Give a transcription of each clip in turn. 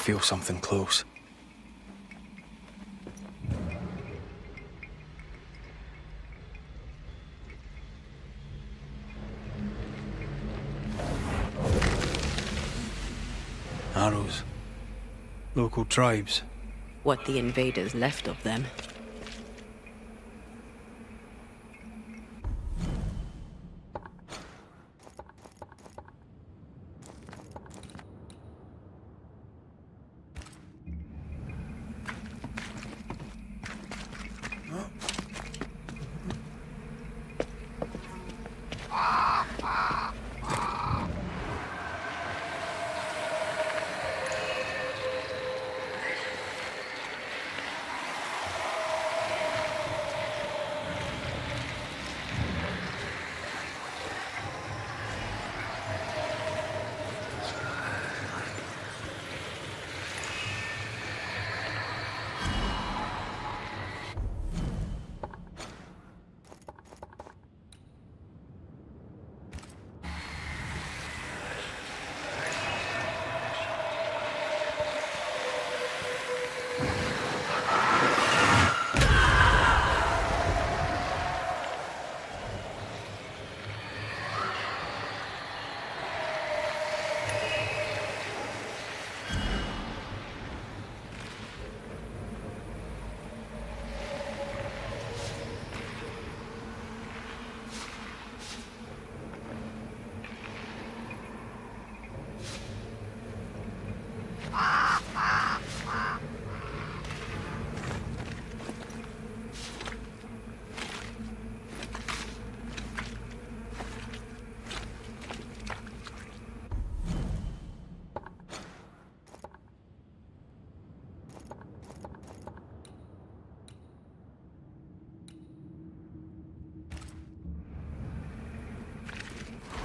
feel something close. Arrows. Local tribes. What the invaders left of them.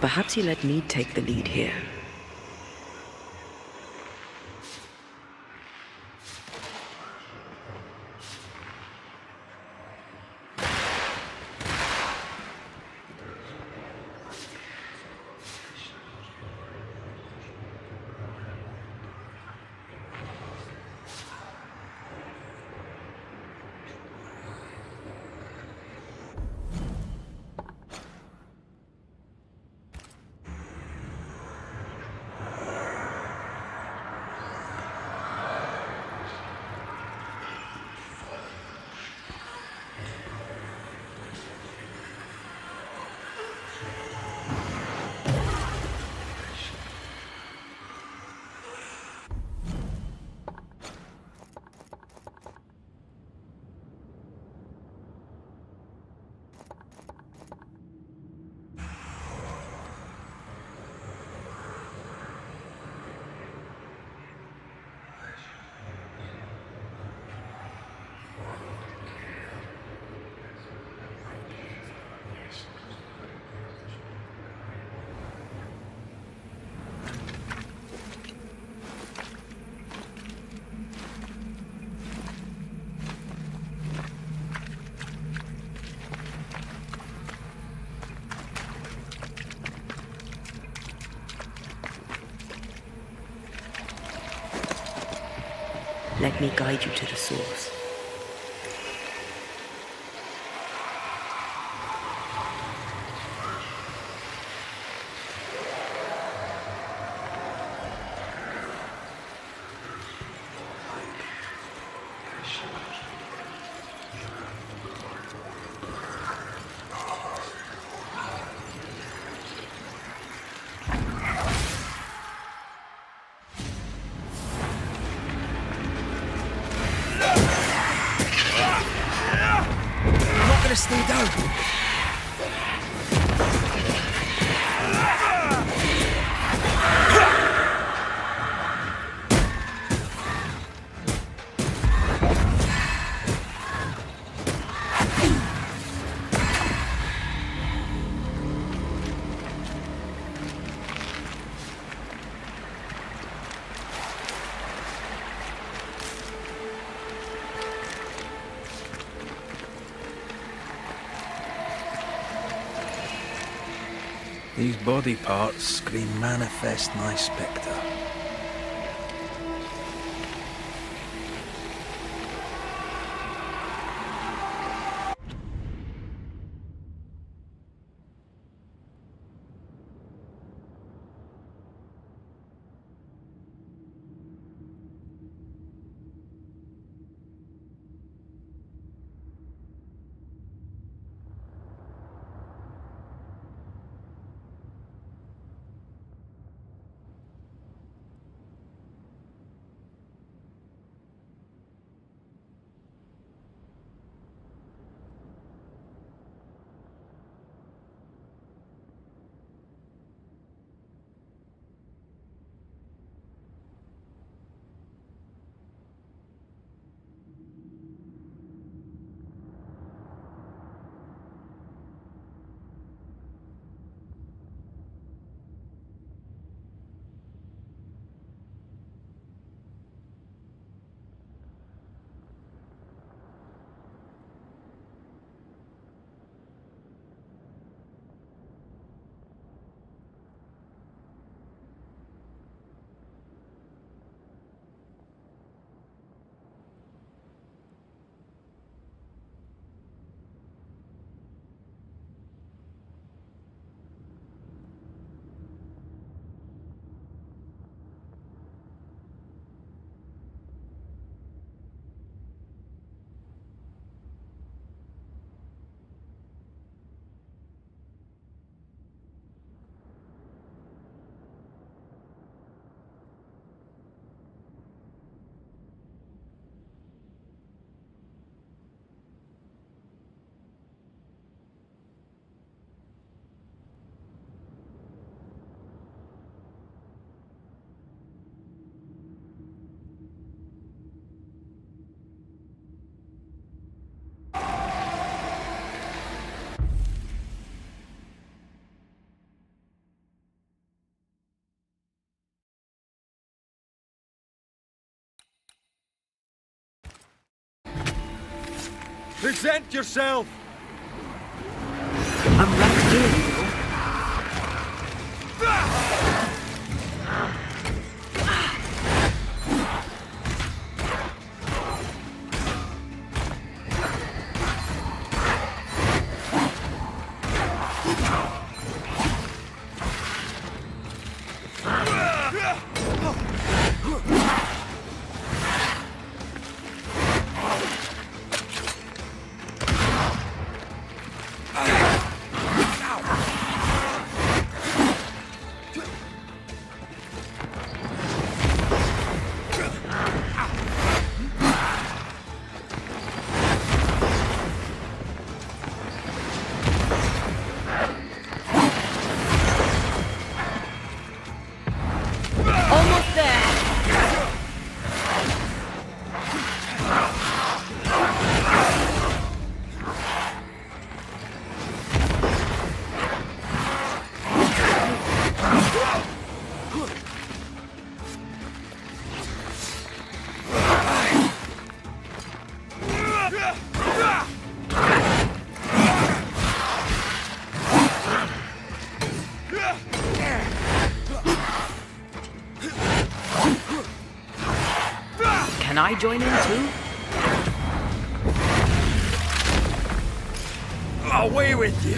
Perhaps you let me take the lead here. Let me guide you to the source. Stay down. These body parts scream manifest nigh spectre. Present yourself! I'm right here, Will. Almost there. Can I join in too? Away with you!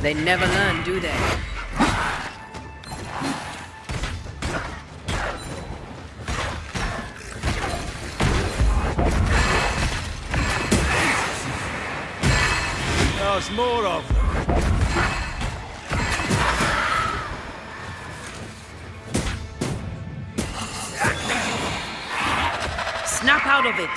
They never learn, do they? There's more of them. Snap out of it!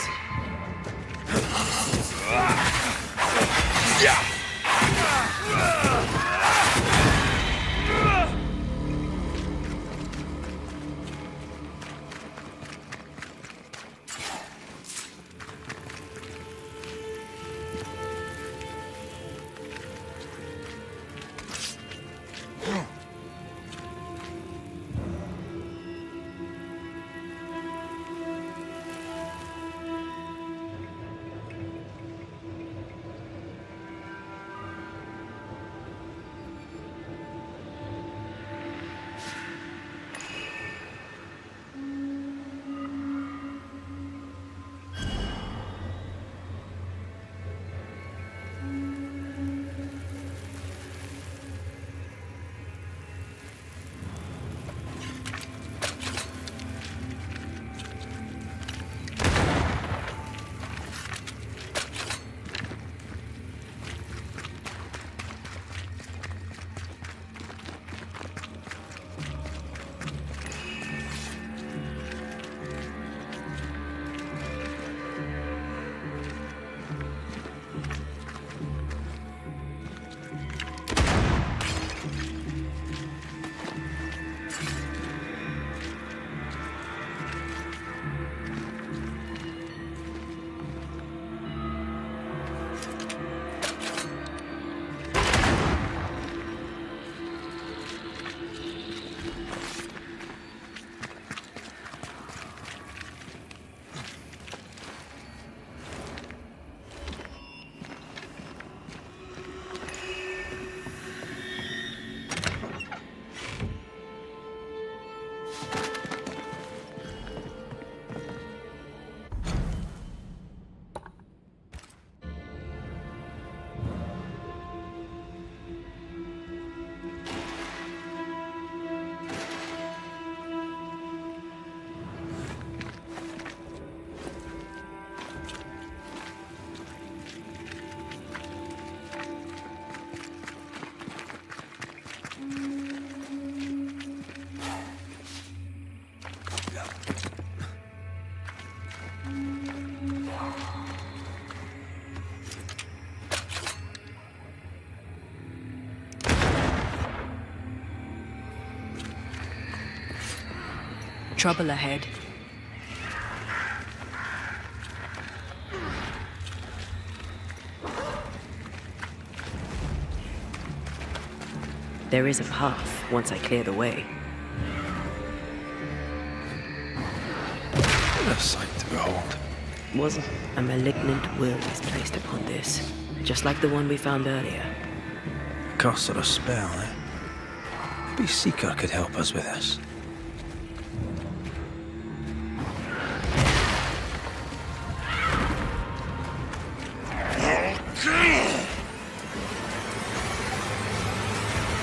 Trouble ahead. There is a path once I clear the way. What a sight to behold. Was a malignant will is placed upon this, just like the one we found earlier. Curse or a spell, eh? Maybe Seeker could help us with this.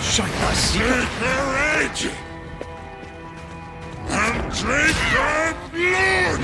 Shite that Seeker! Take their edge! And drink their blood!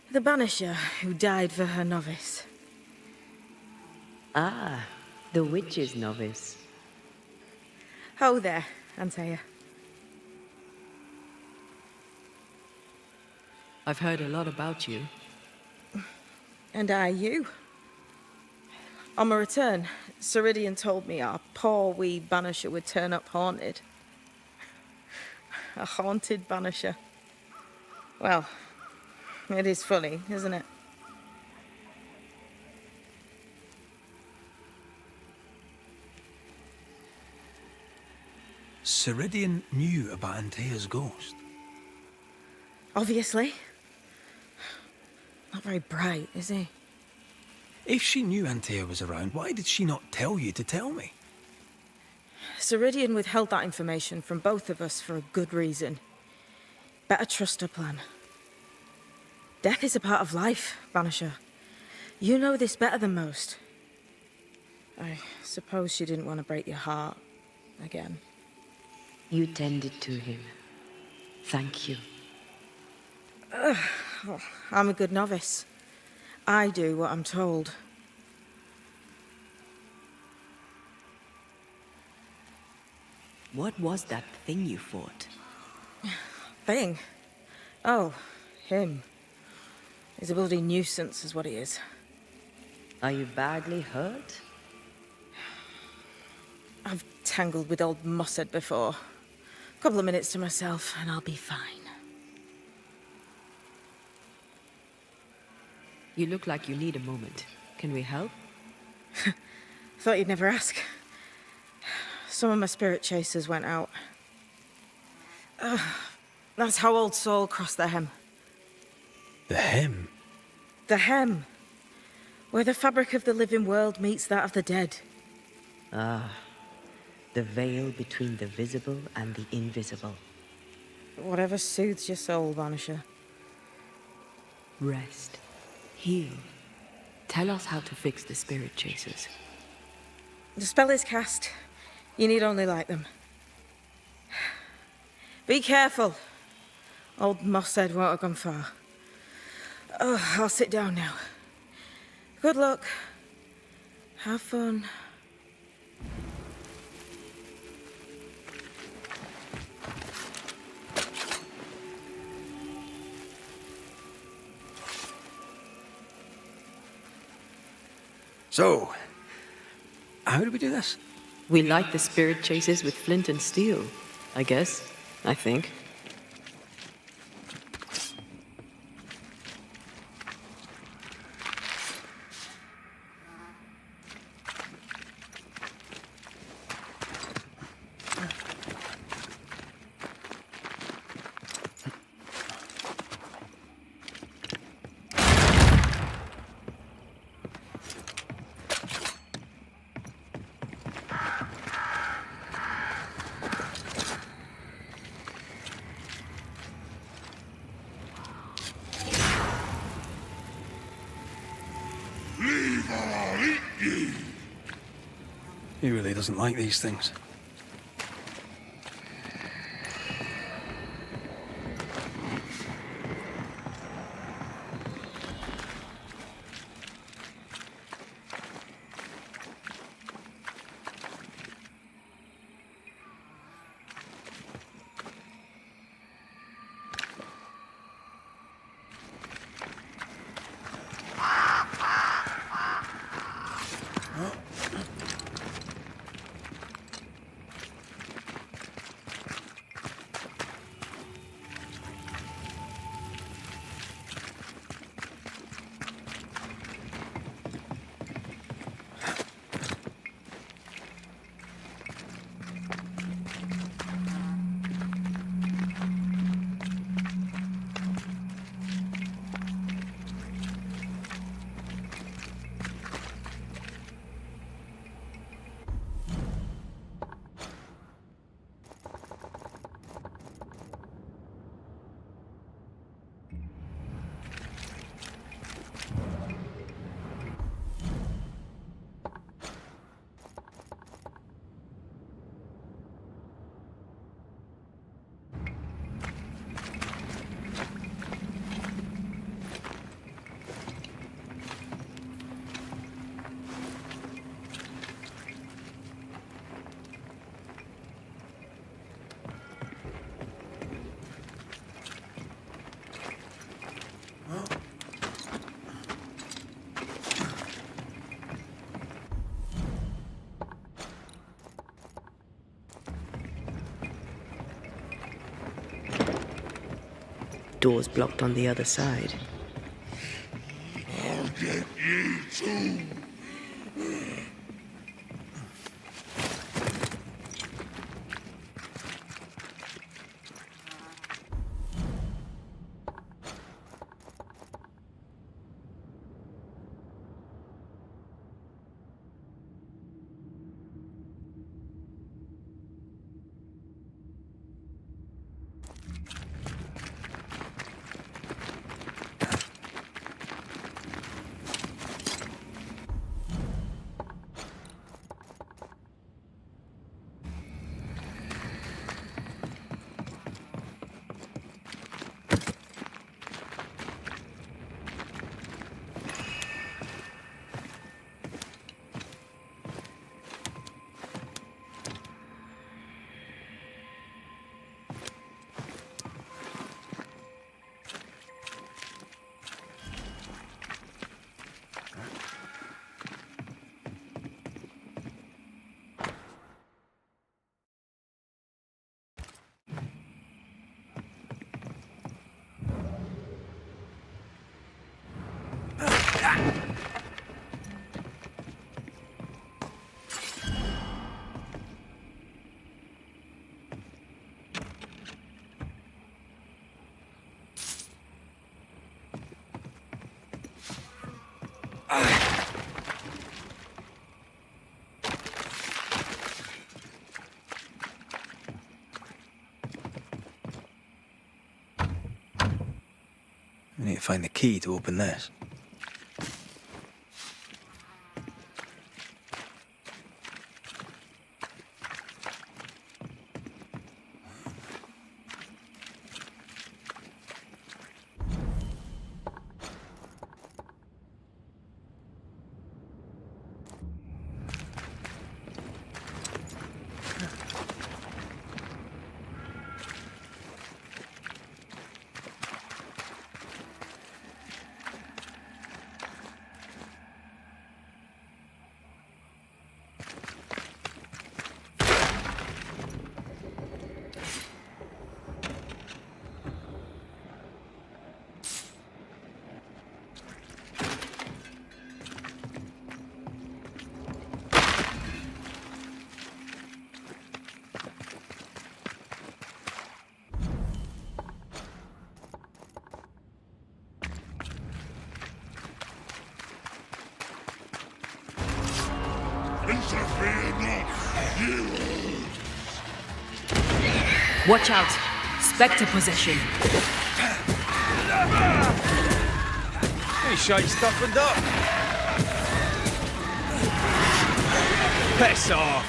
The Banisher who died for her novice. Ah, the witch's novice. Ho there, Antea. I've heard a lot about you. And I you. On my return, Ceridian told me our poor wee Banisher would turn up haunted. A haunted Banisher. Well, it is funny, isn't it? Ceridian knew about Antea's ghost. Obviously. Not very bright, is he? If she knew Antea was around, why did she not tell you to tell me? Ceridian withheld that information from both of us for a good reason. Better trust her plan. Death is a part of life, Banisher. You know this better than most. I suppose she didn't want to break your heart again. You tended to him. Thank you. I'm a good novice. I do what I'm told. What was that thing you fought? Thing? Oh, him. He's a bloody nuisance is what he is. Are you badly hurt? I've tangled with old Mossad before. Couple of minutes to myself and I'll be fine. You look like you need a moment. Can we help? Thought you'd never ask. Some of my spirit chasers went out. That's how old Saul crossed the Hem. The Hem? The Hem. Where the fabric of the living world meets that of the dead. Ah, the veil between the visible and the invisible. Whatever soothes your soul, Banisher. Rest. Heal. Tell us how to fix the spirit chasers. The spell is cast. You need only light them. Be careful. Old Mossad won't have gone far. Oh, I'll sit down now. Good luck. Have fun. So, how do we do this? We light the spirit chasers with flint and steel, I guess. I think. He really doesn't like these things. door's blocked on the other side. I'll get you too. We need to find the key to open this. Interfere not, heroes! Watch out! Spectre possession. Hey, shite stuffed up. Piss off.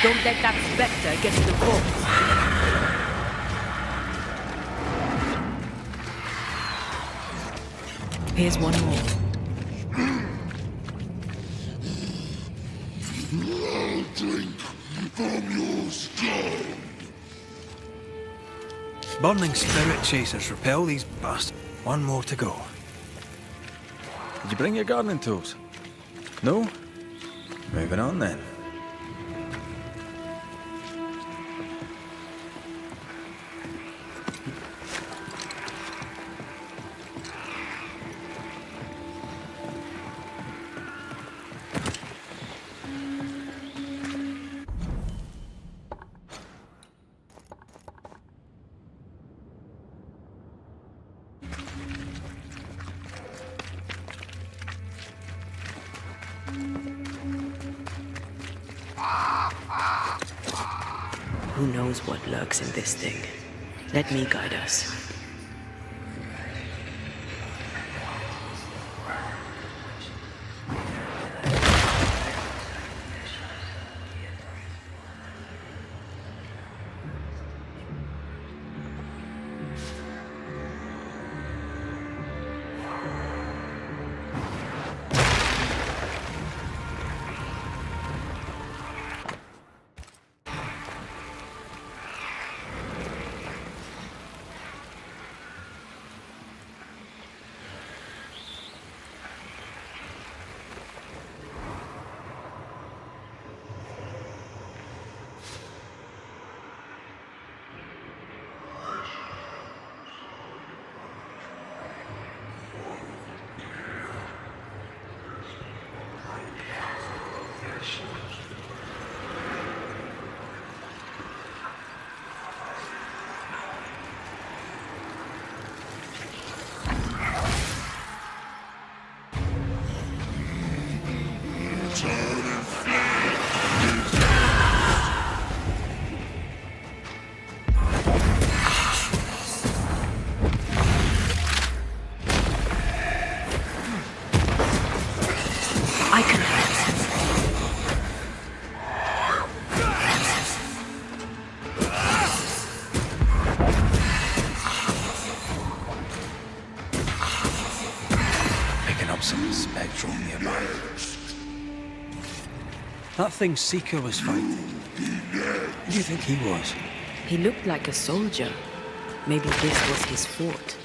Don't let that spectre get to the corpse. Here's one more. I'll drink from your stone. Burning spirit chasers repel these bastards. One more to go. Did you bring your gardening tools? No? Moving on then. Who knows what lurks in this thing? Let me guide us. I can. Picking up some spectral nearby. That thing Seeker was fighting. Who do you think he was? He looked like a soldier. Maybe this was his fort.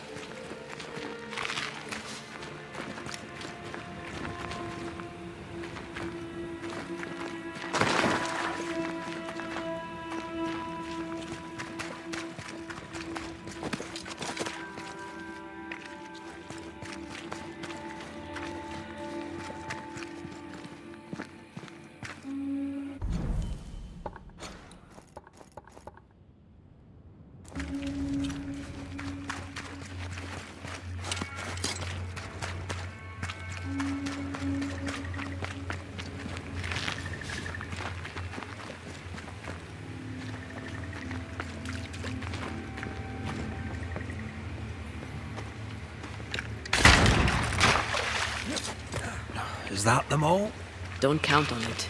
Is that them all? Don't count on it.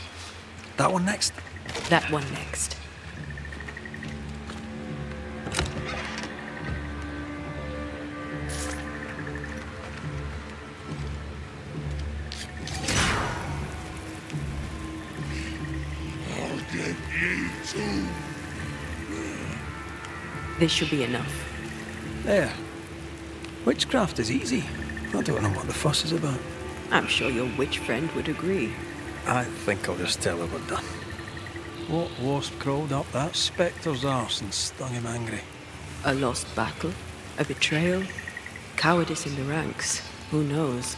That one next? That one next. I'll get you too. This should be enough. There. Witchcraft is easy. I don't know what the fuss is about. I'm sure your witch friend would agree. I think I'll just tell her we're done. What wasp crawled up that spectre's arse and stung him angry? A lost battle? A betrayal? Cowardice in the ranks? Who knows?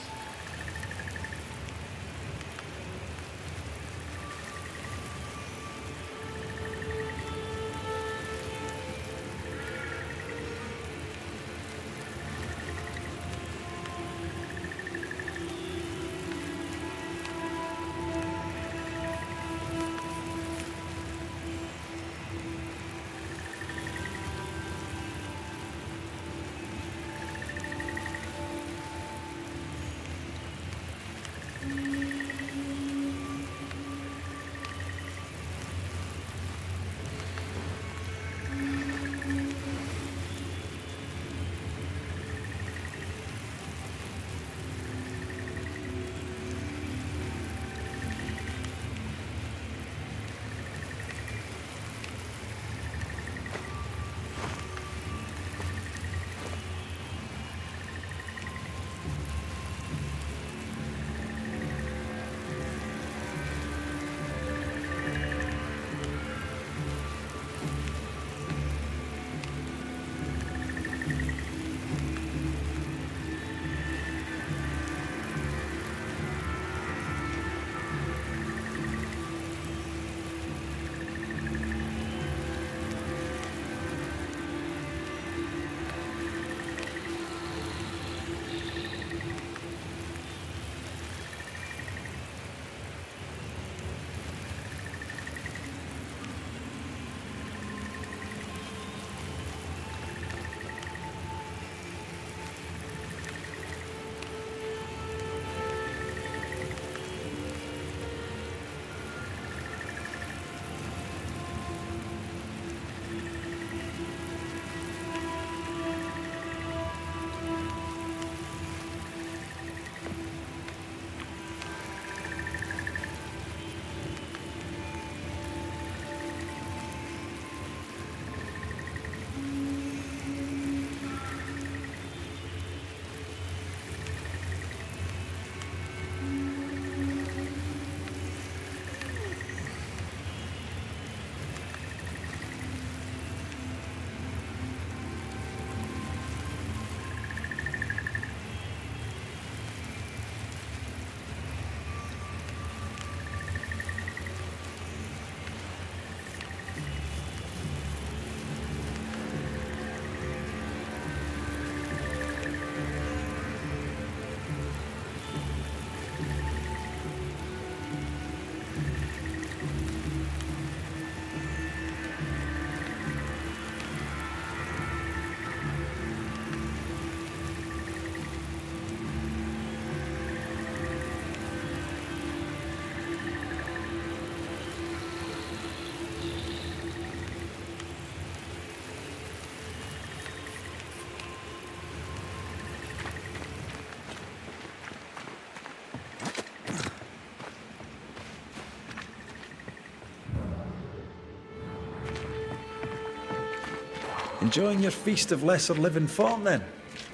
Enjoying your feast of lesser living form, then?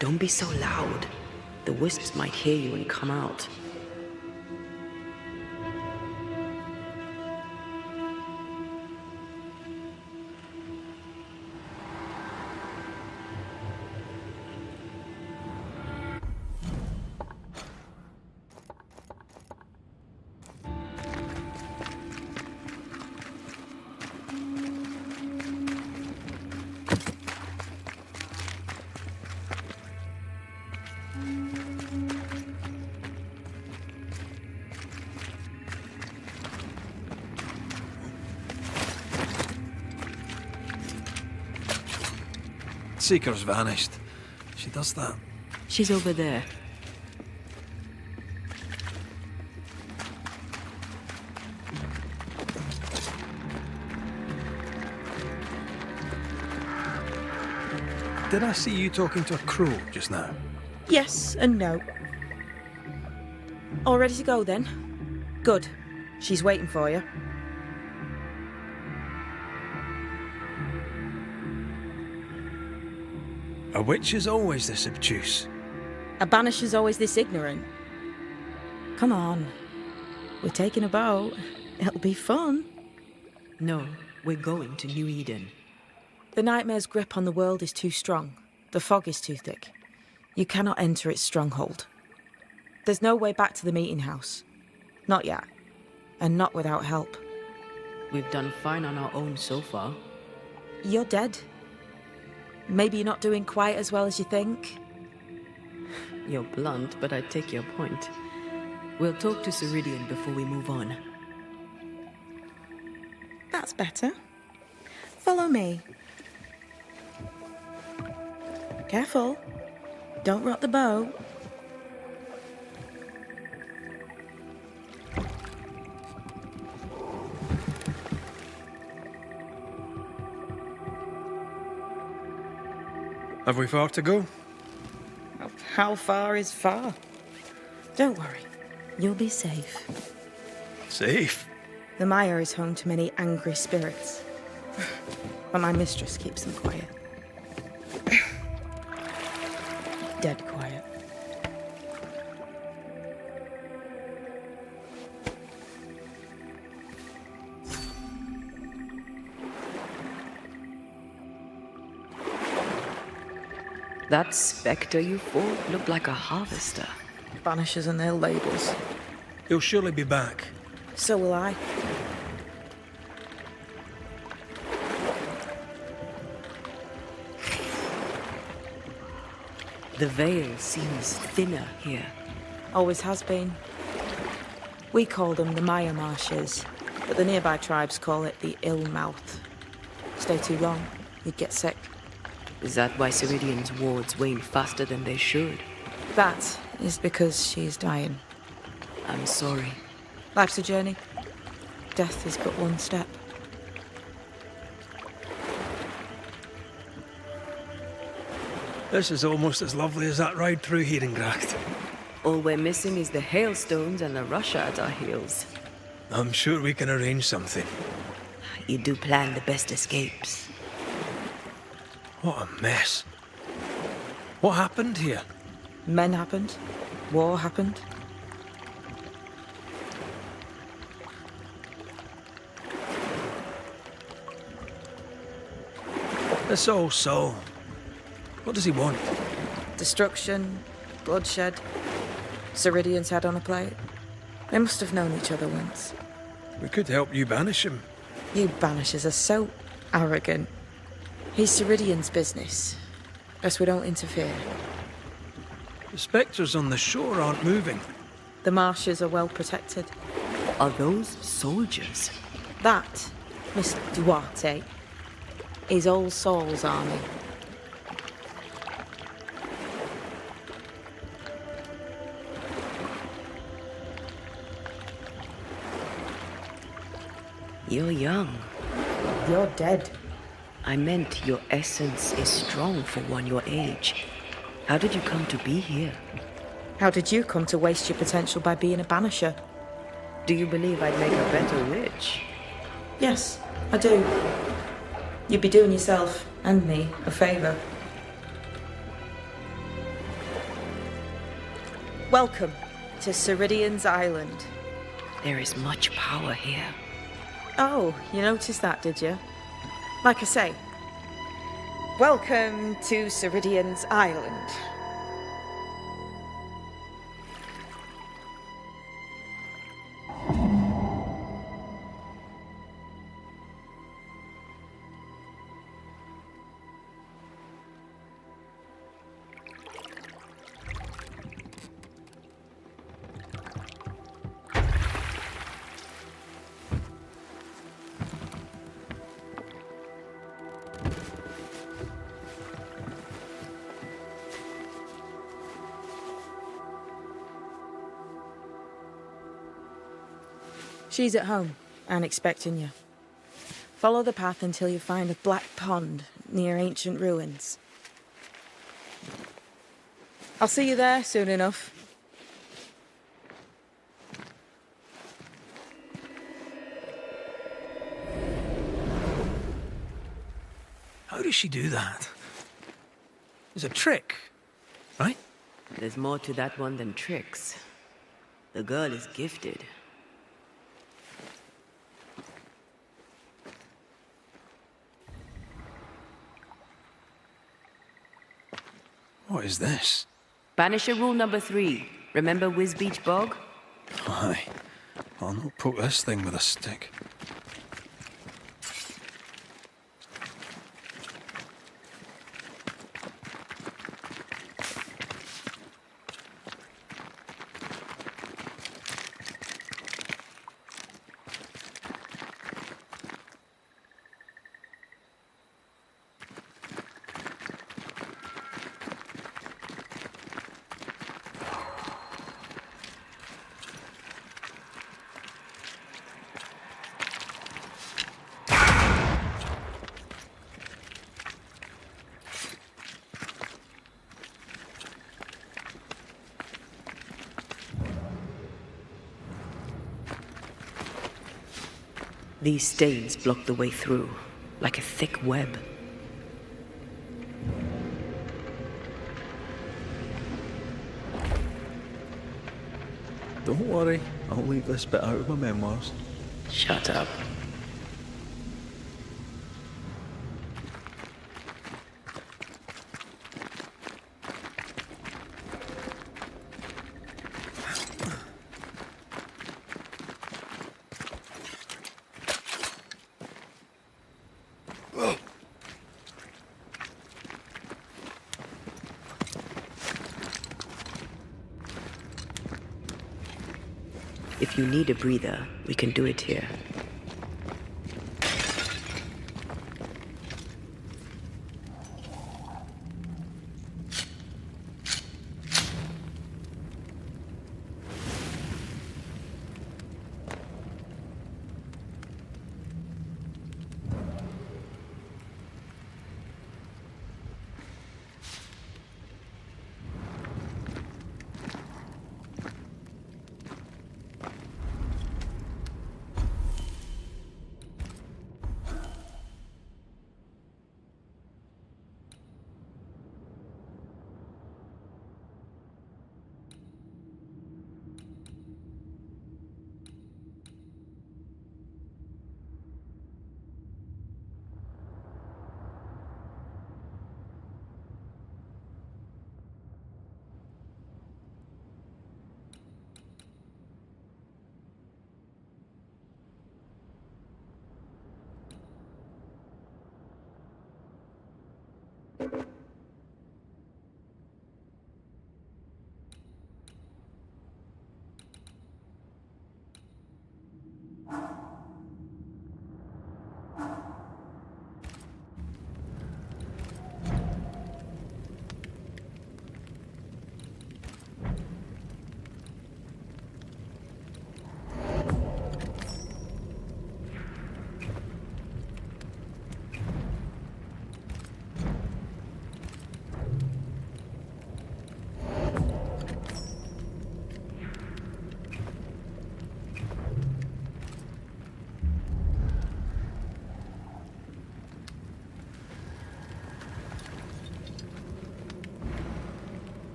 Don't be so loud. The wisps might hear you and come out. Seeker's vanished. She does that. She's over there. Did I see you talking to a crow just now? Yes and no. All ready to go then? Good. She's waiting for you. A witch is always this obtuse. A banisher's always this ignorant. Come on. We're taking a boat. It'll be fun. No, we're going to New Eden. The nightmare's grip on the world is too strong. The fog is too thick. You cannot enter its stronghold. There's no way back to the meeting house. Not yet. And not without help. We've done fine on our own so far. You're dead. Maybe you're not doing quite as well as you think. You're blunt, but I take your point. We'll talk to Ceridian before we move on. That's better. Follow me. Careful. Don't rock the boat. Have we far to go? How far is far? Don't worry. You'll be safe. Safe? The Mire is home to many angry spirits. But my mistress keeps them quiet. Dead quiet. That spectre you fought looked like a harvester. Banishers and their labels. He'll surely be back. So will I. The veil seems thinner here. Always has been. We call them the Mire Marshes, but the nearby tribes call it the Ill Mouth. Stay too long, you'd get sick. Is that why Ceridian's wards wane faster than they should? That is because she is dying. I'm sorry. Life's a journey. Death is but one step. This is almost as lovely as that ride through Herengracht. All we're missing is the hailstones and the Russia at our heels. I'm sure we can arrange something. You do plan the best escapes. What a mess. What happened here? Men happened. War happened. This old soul. What does he want? Destruction, bloodshed. Ceridian's head on a plate. They must have known each other once. We could help you banish him. You banishers are so arrogant. He's Ceridian's business. Best we don't interfere. The spectres on the shore aren't moving. The marshes are well protected. Are those soldiers? That, Mr. Duarte, is All Saul's army. You're young. You're dead. I meant your essence is strong for one your age. How did you come to be here? How did you come to waste your potential by being a banisher? Do you believe I'd make a better witch? Yes, I do. You'd be doing yourself and me a favor. Welcome to Ceridian's Island. There is much power here. Oh, you noticed that, did you? Like I say, welcome to Ceridian's Island. She's at home and expecting you. Follow the path until you find a black pond near ancient ruins. I'll see you there soon enough. How does she do that? It's a trick, right? There's more to that one than tricks. The girl is gifted. What is this? Banisher rule number 3. Remember Wisbeach Bog? Aye. I'll not poke this thing with a stick. These stains block the way through, like a thick web. Don't worry, I'll leave this bit out of my memoirs. Shut up. If you need a breather, we can do it here.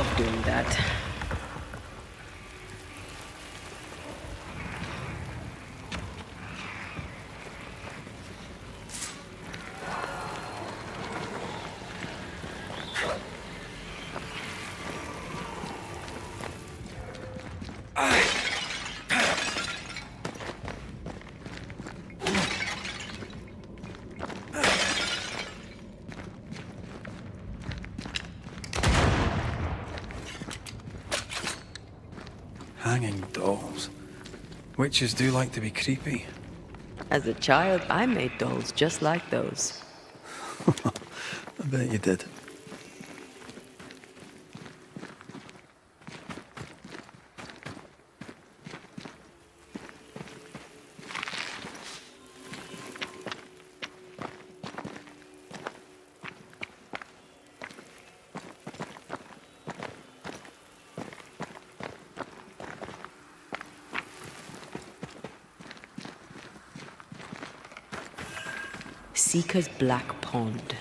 stop doing that. Hanging dolls. Witches do like to be creepy. As a child, I made dolls just like those. I bet you did. Seeker's Black Pond.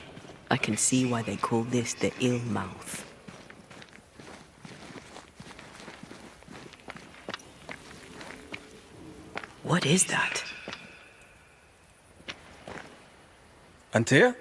I can see why they call this the Ill Mouth. What is that? Antea?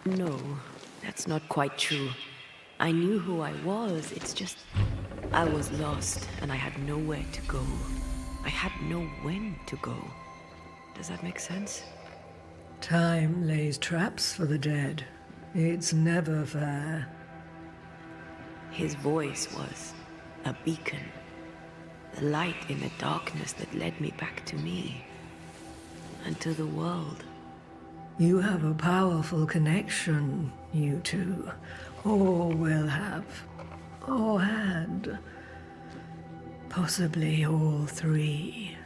No, that's not quite true. I knew who I was, it's just... I was lost, and I had nowhere to go. I had no when to go. Does that make sense? Time lays traps for the dead. It's never fair. His voice was a beacon. The light in the darkness that led me back to me. And to the world. You have a powerful connection, you two. Or will have. Or had. Possibly all three.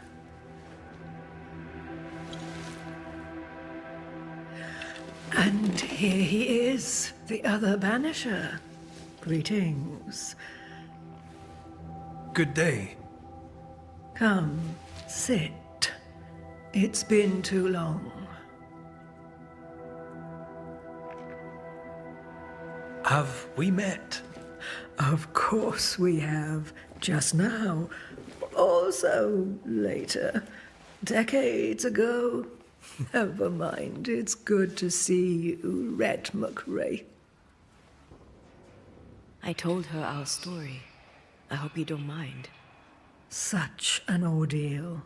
And here he is, the other Banisher. Greetings. Good day. Come, sit. It's been too long. Have we met? Of course we have. Just now. Also later. Decades ago. Never mind. It's good to see you, Rhett McRae. I told her our story. I hope you don't mind. Such an ordeal.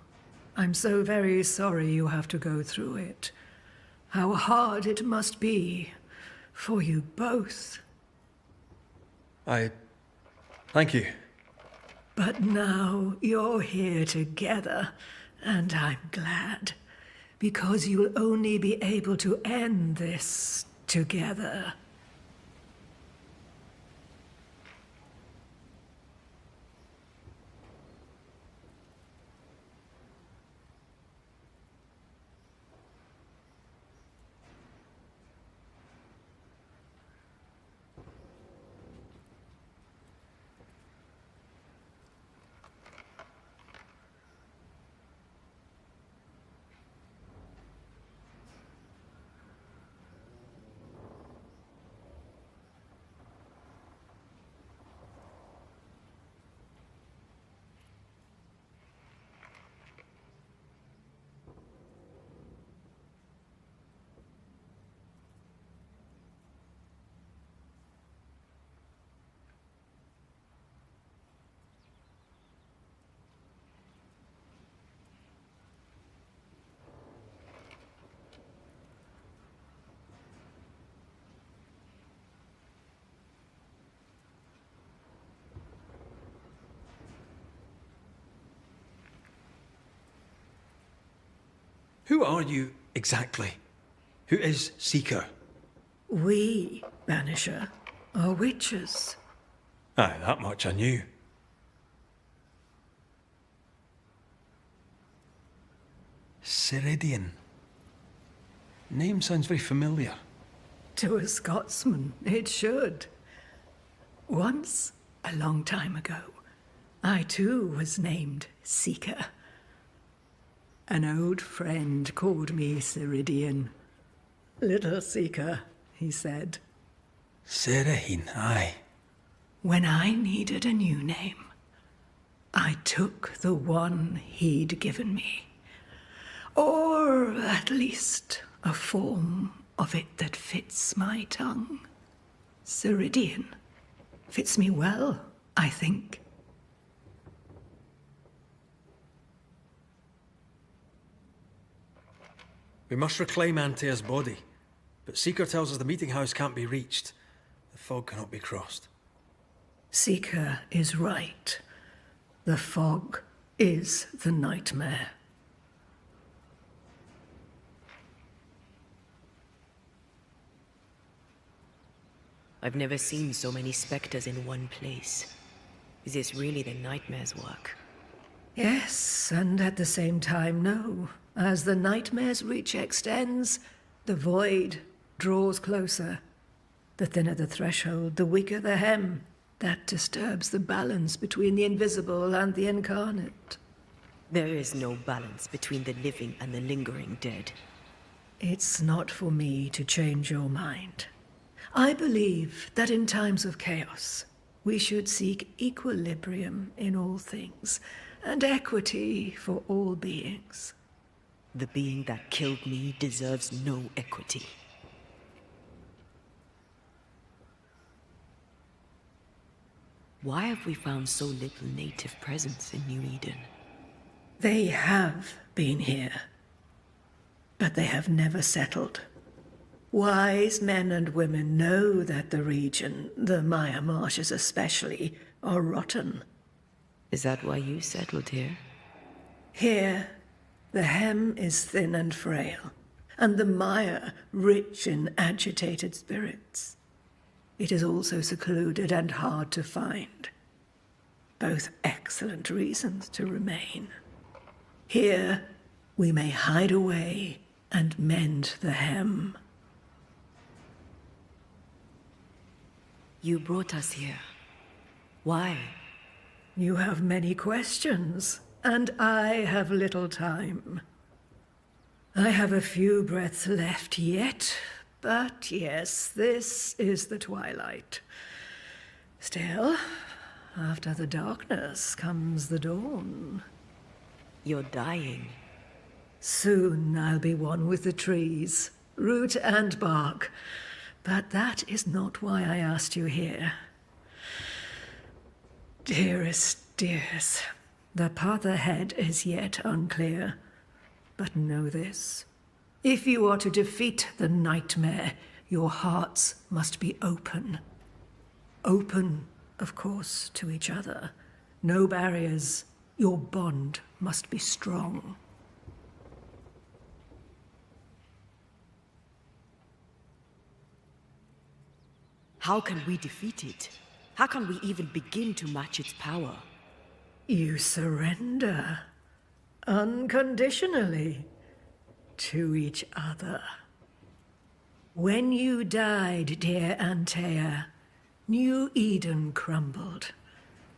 I'm so very sorry you have to go through it. How hard it must be for you both. Thank you. But now you're here together, and I'm glad. Because you'll only be able to end this together. Who are you exactly? Who is Seeker? We, Banisher, are witches. Aye, that much I knew. Ceridian. Name sounds very familiar. To a Scotsman, it should. Once, a long time ago, I too was named Seeker. An old friend called me Ceridian. Little Seeker, he said. Serahine, aye. When I needed a new name, I took the one he'd given me. Or at least a form of it that fits my tongue. Ceridian. Fits me well, I think. We must reclaim Antea's body, but Seeker tells us the meeting house can't be reached. The fog cannot be crossed. Seeker is right. The fog is the nightmare. I've never seen so many specters in one place. Is this really the nightmare's work? Yes, and at the same time, no. As the nightmare's reach extends, the void draws closer. The thinner the threshold, the weaker the hem. That disturbs the balance between the invisible and the incarnate. There is no balance between the living and the lingering dead. It's not for me to change your mind. I believe that in times of chaos, we should seek equilibrium in all things, and equity for all beings. The being that killed me deserves no equity. Why have we found so little native presence in New Eden? They have been here, but they have never settled. Wise men and women know that the region, the Maya Marshes especially, are rotten. Is that why you settled here? Here, the hem is thin and frail, and the mire rich in agitated spirits. It is also secluded and hard to find. Both excellent reasons to remain. Here, we may hide away and mend the hem. You brought us here. Why? You have many questions, and I have little time. I have a few breaths left yet, but yes, this is the twilight. Still, after the darkness comes the dawn. You're dying. Soon I'll be one with the trees, root and bark. But that is not why I asked you here. Dearest dears, the path ahead is yet unclear. But know this. If you are to defeat the nightmare, your hearts must be open. Open, of course, to each other. No barriers. Your bond must be strong. How can we defeat it? How can we even begin to match its power? You surrender unconditionally to each other. When you died, dear Antea, New Eden crumbled,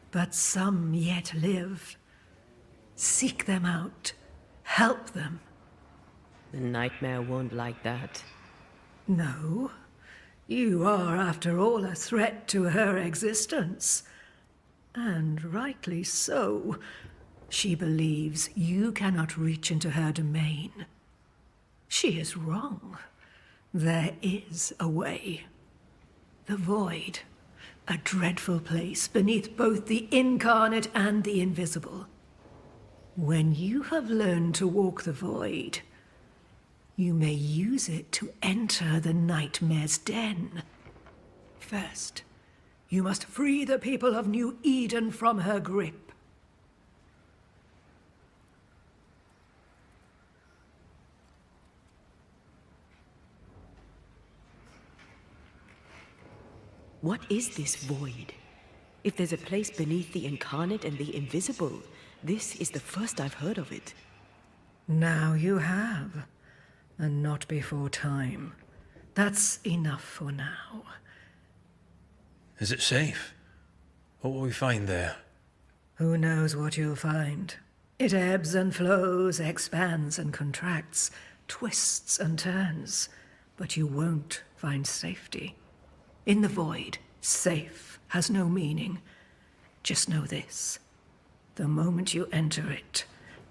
but some yet live. Seek them out. Help them. The nightmare won't like that. No. You are, after all, a threat to her existence. And rightly so. She believes you cannot reach into her domain. She is wrong. There is a way. The void. A dreadful place beneath both the incarnate and the invisible. When you have learned to walk the void, you may use it to enter the nightmare's den. First, you must free the people of New Eden from her grip. What is this void? If there's a place beneath the incarnate and the invisible, this is the first I've heard of it. Now you have, and not before time. That's enough for now. Is it safe? What will we find there? Who knows what you'll find? It ebbs and flows, expands and contracts, twists and turns, but you won't find safety. In the void, safe has no meaning. Just know this. The moment you enter it,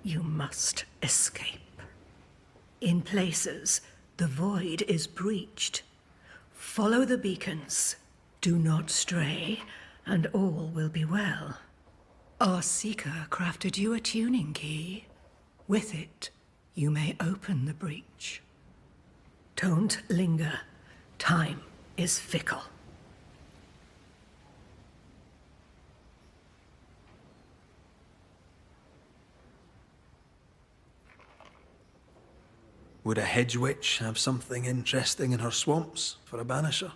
you must escape. In places, the void is breached. Follow the beacons. Do not stray, and all will be well. Our seeker crafted you a tuning key. With it, you may open the breach. Don't linger. Time is fickle. Would a hedge witch have something interesting in her swamps for a banisher?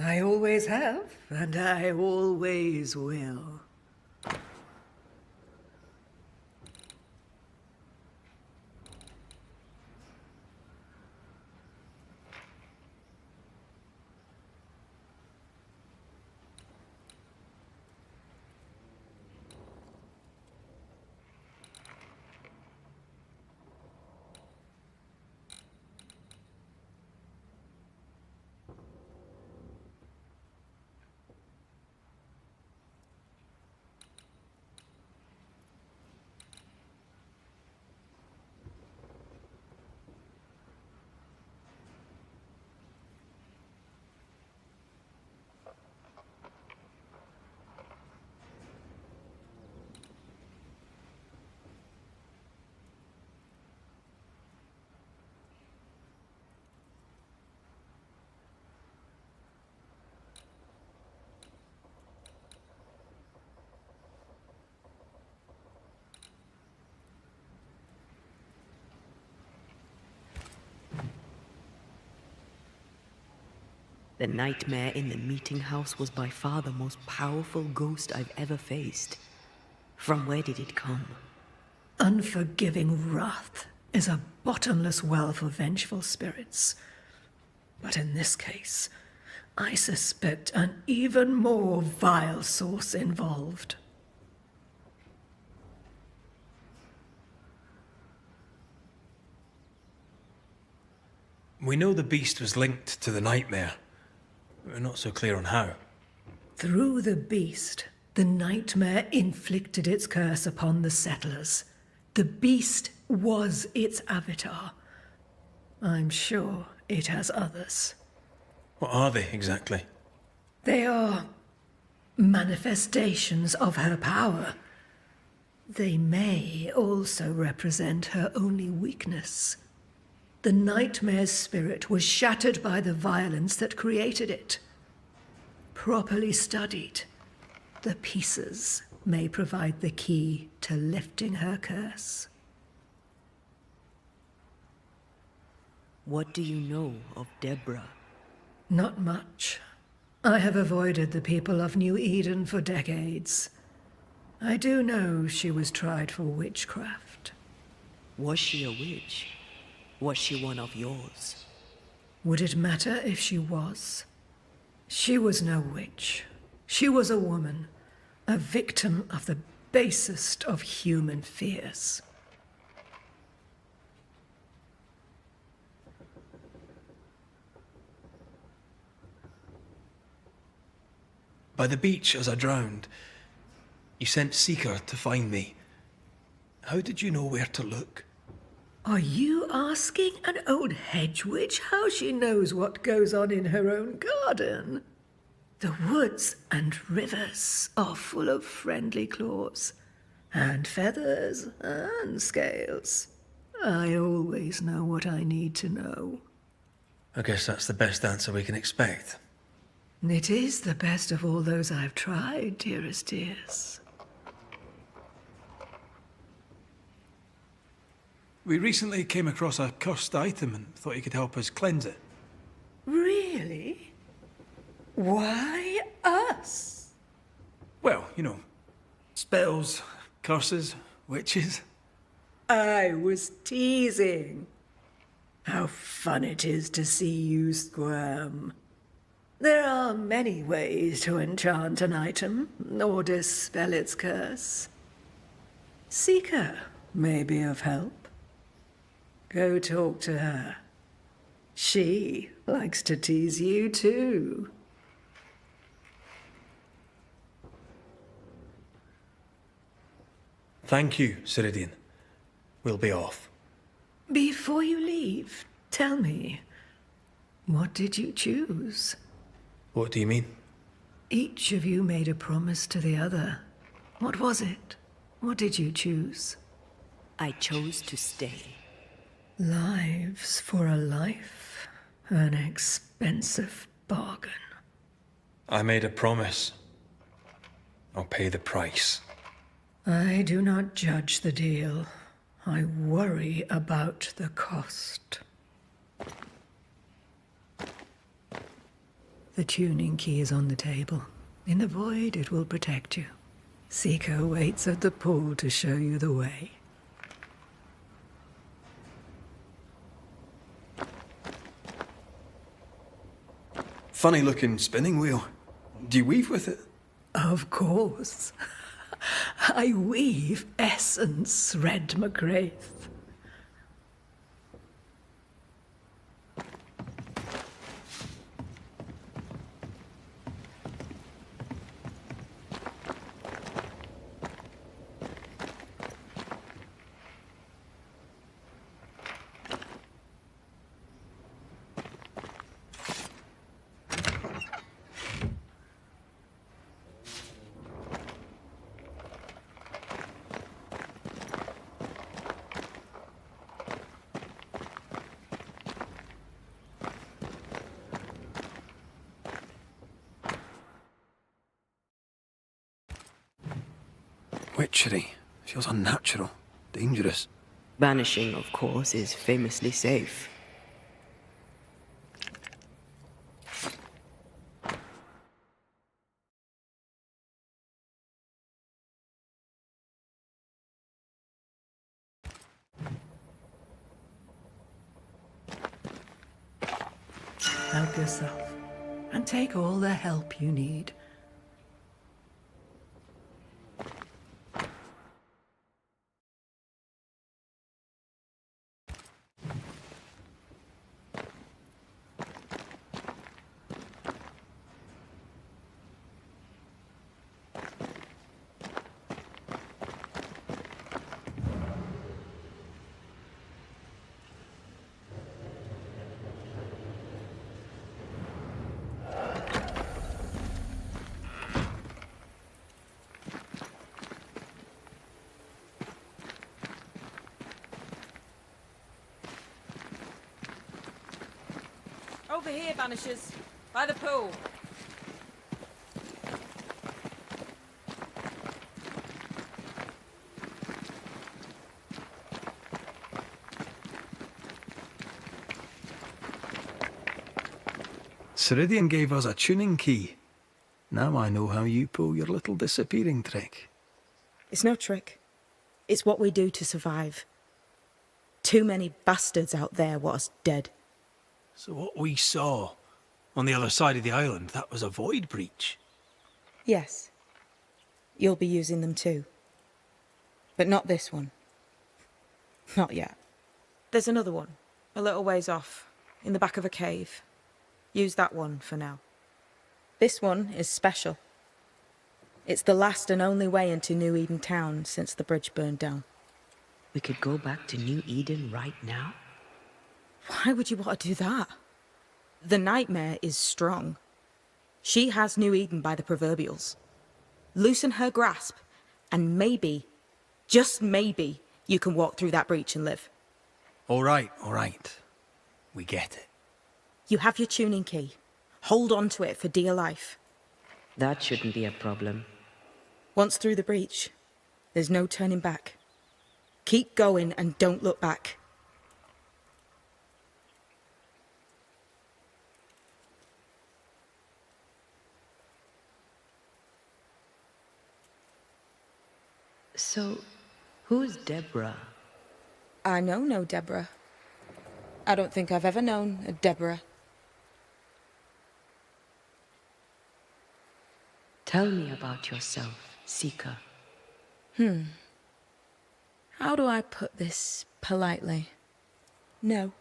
I always have, and I always will. The nightmare in the meeting house was by far the most powerful ghost I've ever faced. From where did it come? Unforgiving wrath is a bottomless well for vengeful spirits. But in this case, I suspect an even more vile source involved. We know the beast was linked to the nightmare. We're not so clear on how. Through the beast, the nightmare inflicted its curse upon the settlers. The beast was its avatar. I'm sure it has others. What are they exactly? They are manifestations of her power. They may also represent her only weakness. The nightmare's spirit was shattered by the violence that created it. Properly studied, the pieces may provide the key to lifting her curse. What do you know of Deborah? Not much. I have avoided the people of New Eden for decades. I do know she was tried for witchcraft. Was she a witch? Was she one of yours? Would it matter if she was? She was no witch. She was a woman, a victim of the basest of human fears. By the beach as I drowned, you sent Seeker to find me. How did you know where to look? Are you asking an old hedge witch how she knows what goes on in her own garden? The woods and rivers are full of friendly claws, and feathers and scales. I always know what I need to know. I guess that's the best answer we can expect. It is the best of all those I've tried, dearest dears. We recently came across a cursed item and thought you could help us cleanse it. Really? Why us? Well, you know, spells, curses, witches. I was teasing. How fun it is to see you squirm. There are many ways to enchant an item or dispel its curse. Seeker may be of help. Go talk to her. She likes to tease you too. Thank you, Ceridian. We'll be off. Before you leave, tell me, what did you choose? What do you mean? Each of you made a promise to the other. What was it? What did you choose? I chose to stay. Lives for a life. An expensive bargain. I made a promise. I'll pay the price. I do not judge the deal. I worry about the cost. The tuning key is on the table. In the void, it will protect you. Seeker waits at the pool to show you the way. Funny looking spinning wheel. Do you weave with it? Of course. I weave essence, Red McGrath. Witchery. Feels unnatural. Dangerous. Banishing, of course, is famously safe. Help yourself, and take all the help you need. Over here, Banishers. By the pool. Ceridian gave us a tuning key. Now I know how you pull your little disappearing trick. It's no trick. It's what we do to survive. Too many bastards out there want us dead. So what we saw on the other side of the island, that was a void breach? Yes. You'll be using them too. But not this one. Not yet. There's another one, a little ways off, in the back of a cave. Use that one for now. This one is special. It's the last and only way into New Eden town since the bridge burned down. We could go back to New Eden right now? Why would you want to do that? The nightmare is strong. She has New Eden by the proverbials. Loosen her grasp, and maybe, just maybe, you can walk through that breach and live. All right. We get it. You have your tuning key. Hold on to it for dear life. That shouldn't be a problem. Once through the breach, there's no turning back. Keep going and don't look back. So, who's Deborah? I know no Deborah. I don't think I've ever known a Deborah. Tell me about yourself, Seeker. How do I put this politely? No.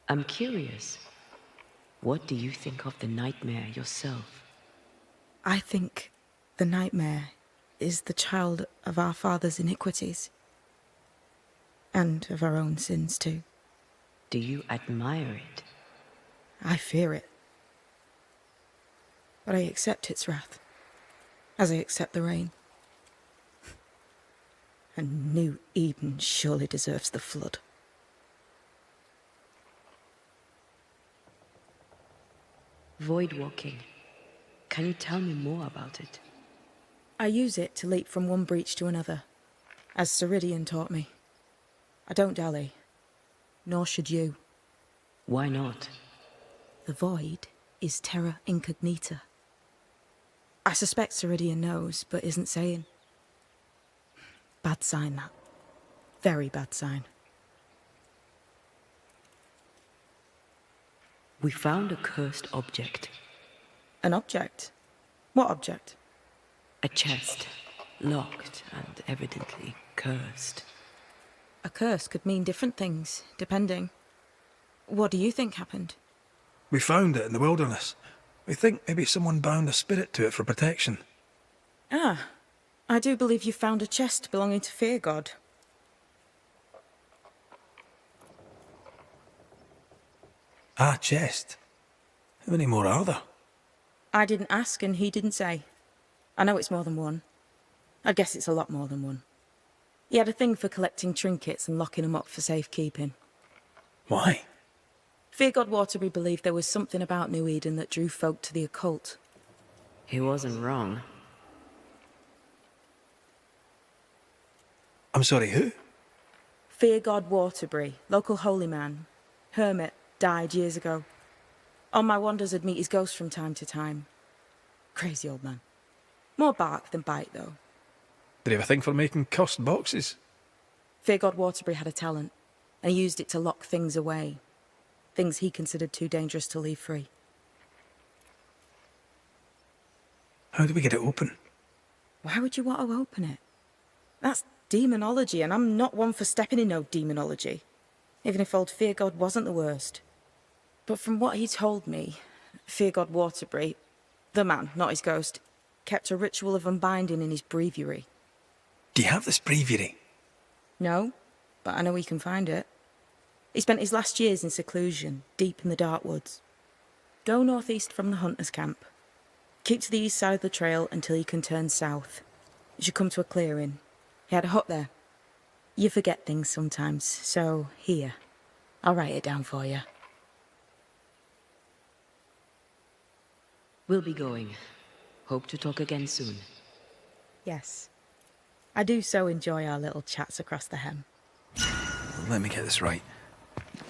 I'm curious. What do you think of the nightmare yourself? I think the nightmare is the child of our father's iniquities. And of our own sins, too. Do you admire it? I fear it. But I accept its wrath, as I accept the rain. And New Eden surely deserves the flood. Void walking. Can you tell me more about it? I use it to leap from one breach to another, as Ceridian taught me. I don't dally, nor should you. Why not? The void is terra incognita. I suspect Ceridian knows, but isn't saying. Bad sign, that. Very bad sign. We found a cursed object. An object? What object? A chest. Locked and evidently cursed. A curse could mean different things, depending. What do you think happened? We found it in the wilderness. We think maybe someone bound a spirit to it for protection. Ah, I do believe you found a chest belonging to Fear God. Ah, chest. How many more are there? I didn't ask and he didn't say. I know it's more than one. I guess it's a lot more than one. He had a thing for collecting trinkets and locking them up for safekeeping. Why? Fear God Waterbury believed there was something about New Eden that drew folk to the occult. He wasn't wrong. I'm sorry, who? Fear God Waterbury, local holy man. Hermit, died years ago. On my wanders I'd meet his ghost from time to time. Crazy old man. More bark than bite, though. Did he have a thing for making cursed boxes? Fear God Waterbury had a talent, and he used it to lock things away. Things he considered too dangerous to leave free. How do we get it open? Why would you want to open it? That's demonology, and I'm not one for stepping in no demonology. Even if old Fear God wasn't the worst. But from what he told me, Fear God Waterbury, the man, not his ghost, kept a ritual of unbinding in his breviary. Do you have this breviary? No, but I know he can find it. He spent his last years in seclusion, deep in the dark woods. Go northeast from the hunter's camp. Keep to the east side of the trail until you can turn south. You should come to a clearing. He had a hut there. You forget things sometimes, so here. I'll write it down for you. We'll be going. Hope to talk again soon. Yes. I do so enjoy our little chats across the hem. Let me get this right.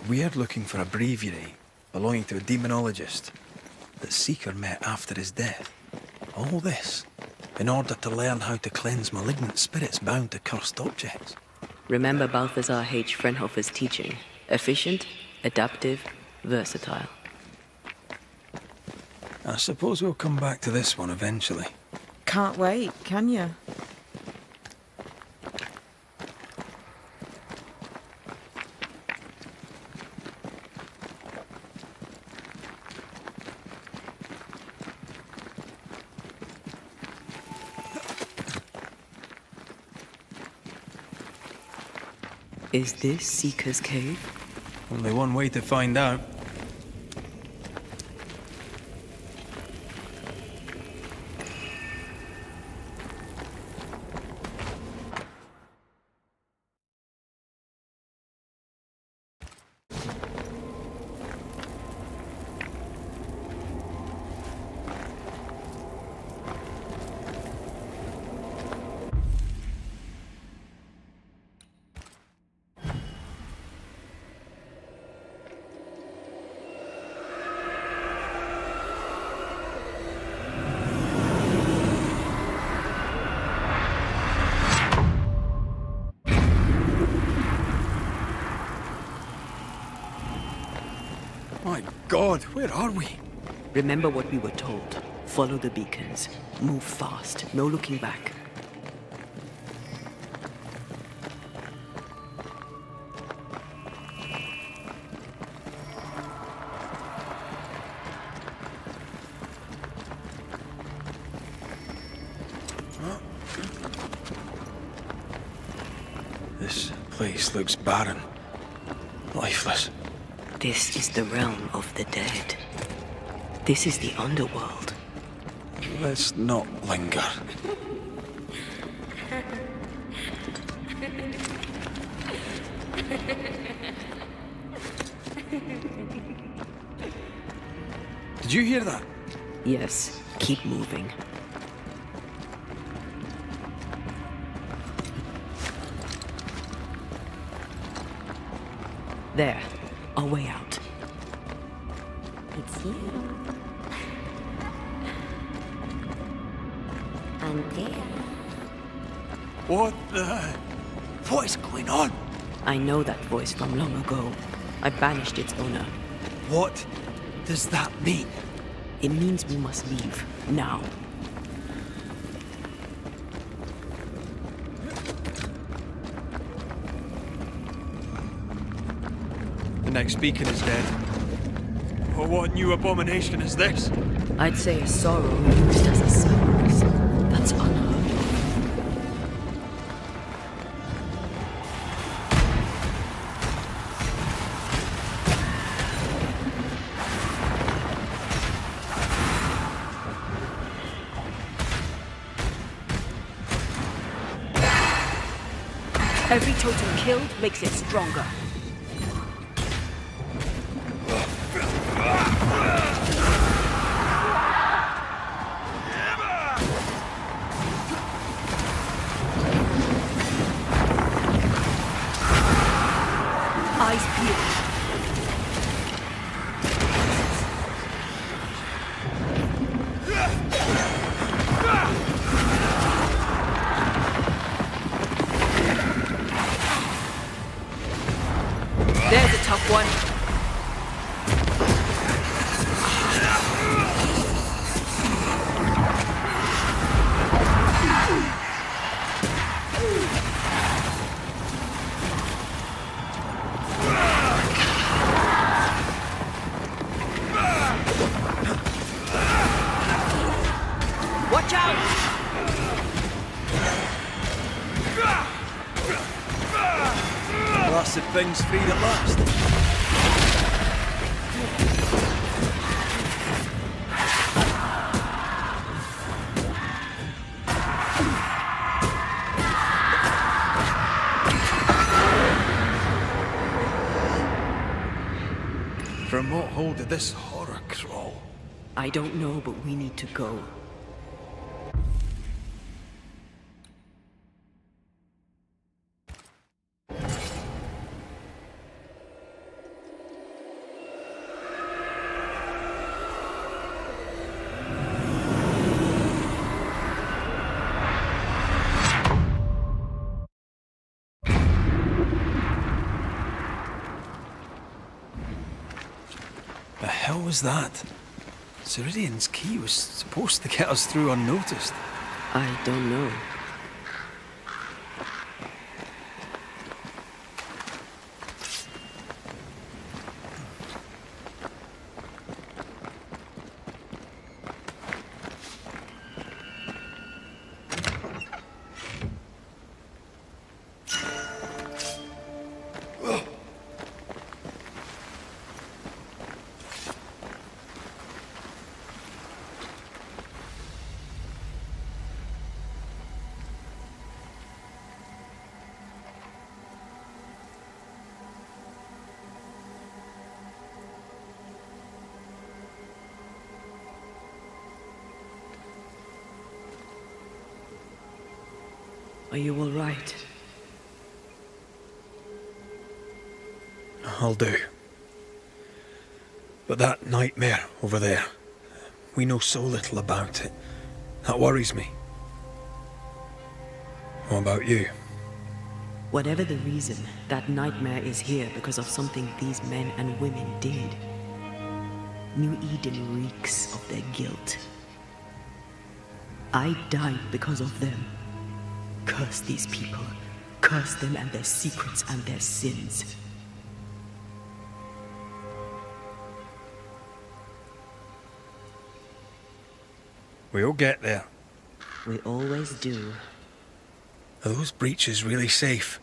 We're looking for a breviary belonging to a demonologist that Seeker met after his death. All this in order to learn how to cleanse malignant spirits bound to cursed objects. Remember Balthazar H. Frenhofer's teaching. Efficient, adaptive, versatile. I suppose we'll come back to this one eventually. Can't wait, can you? Is this Seeker's Cave? Only one way to find out. My God, where are we? Remember what we were told. Follow the beacons. Move fast. No looking back. This place looks barren. Lifeless. This is the realm of the dead. This is the underworld. Let's not linger. Did you hear that? Yes, keep moving. There, our way out. It's you. And there. What the... What is going on? I know that voice from long ago. I banished its owner. What does that mean? It means we must leave, now. The next beacon is dead. Oh, what new abomination is this? I'd say a sorrow used as a Cerberus. That's unheard of. Every totem killed makes it stronger. Eyes peeled. There's a tough one. Watch out! Blasted thing's freed at last. From what hole did this horror crawl? I don't know, but we need to go. The hell was that? Ceridian's key was supposed to get us through unnoticed. I don't know. Are you all right? I'll do. But that nightmare over there, we know so little about it. That worries me. What about you? Whatever the reason, that nightmare is here because of something these men and women did. New Eden reeks of their guilt. I died because of them. Curse these people. Curse them and their secrets and their sins. We'll get there. We always do. Are those breaches really safe?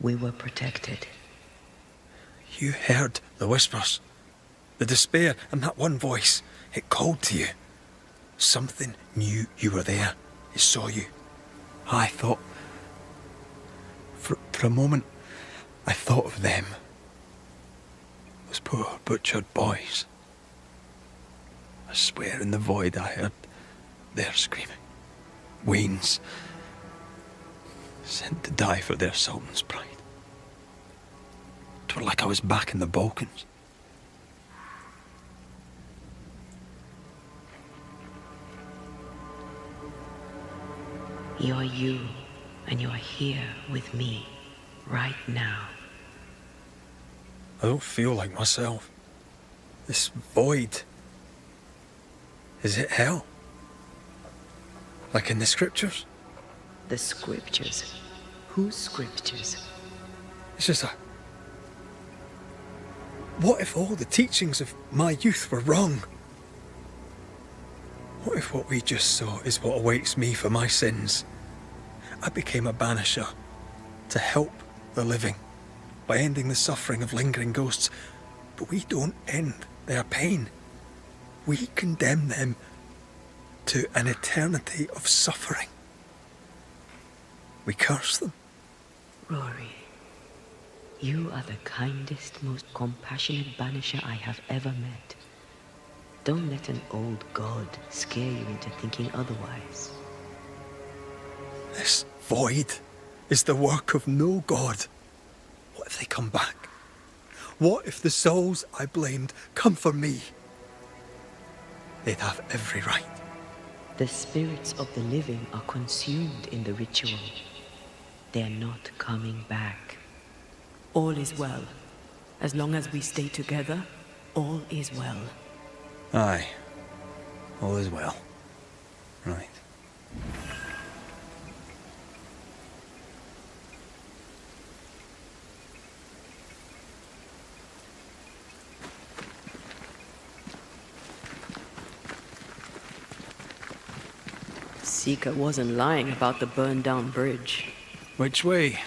We were protected. You heard the whispers, the despair, and that one voice. It called to you. Something knew you were there. It saw you. I thought... For a moment, I thought of them. Those poor butchered boys. I swear in the void I heard their screaming. Wains. Sent to die for their sultan's pride. 'Twere like I was back in the Balkans. You're you, and you're here with me, right now. I don't feel like myself. This void. Is it hell? Like in the scriptures? The scriptures. Whose scriptures? It's just a... What if all the teachings of my youth were wrong? What if what we just saw is what awaits me for my sins? I became a banisher to help the living by ending the suffering of lingering ghosts. But we don't end their pain. We condemn them to an eternity of suffering. We curse them. Rory, you are the kindest, most compassionate banisher I have ever met. Don't let an old god scare you into thinking otherwise. This void is the work of no god. What if they come back? What if the souls I blamed come for me? They'd have every right. The spirits of the living are consumed in the ritual. They're not coming back. All is well. As long as we stay together, all is well. Aye. All is well. Right. Seeker wasn't lying about the burned-down bridge. Which way?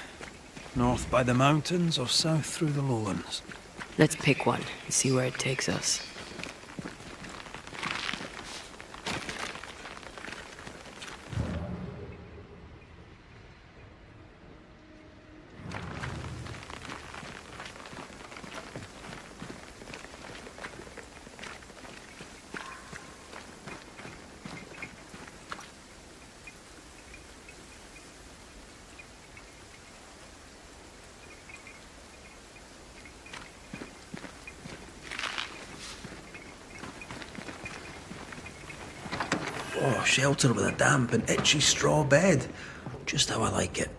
North by the mountains or south through the lowlands? Let's pick one and see where it takes us. Oh, shelter with a damp and itchy straw bed. Just how I like it.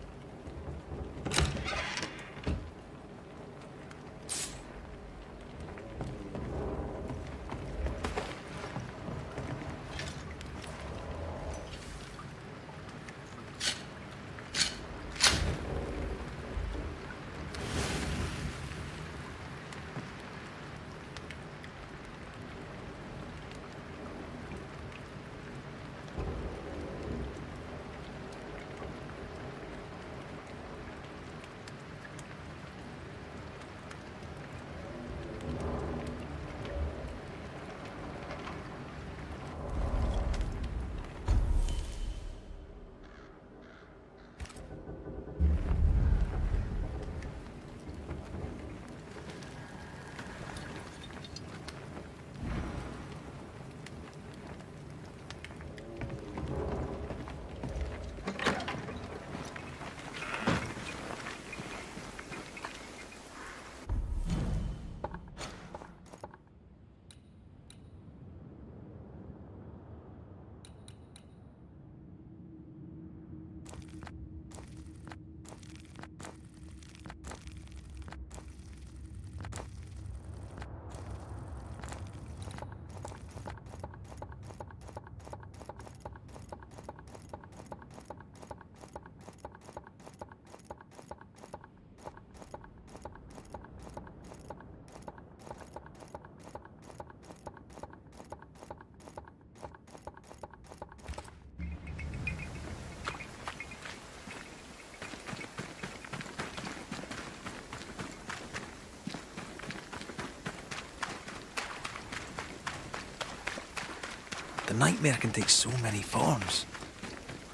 nightmare can take so many forms.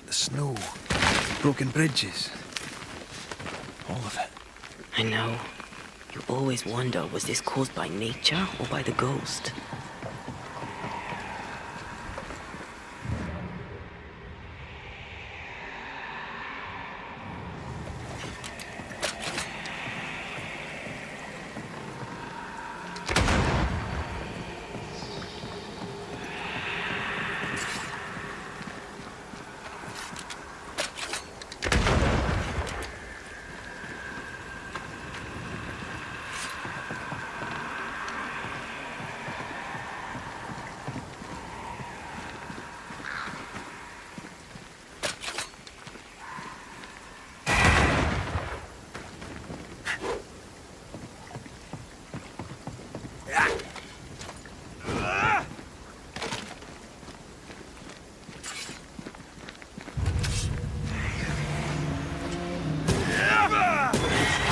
The snow, broken bridges, all of it. I know. You always wonder, was this caused by nature or by the ghost?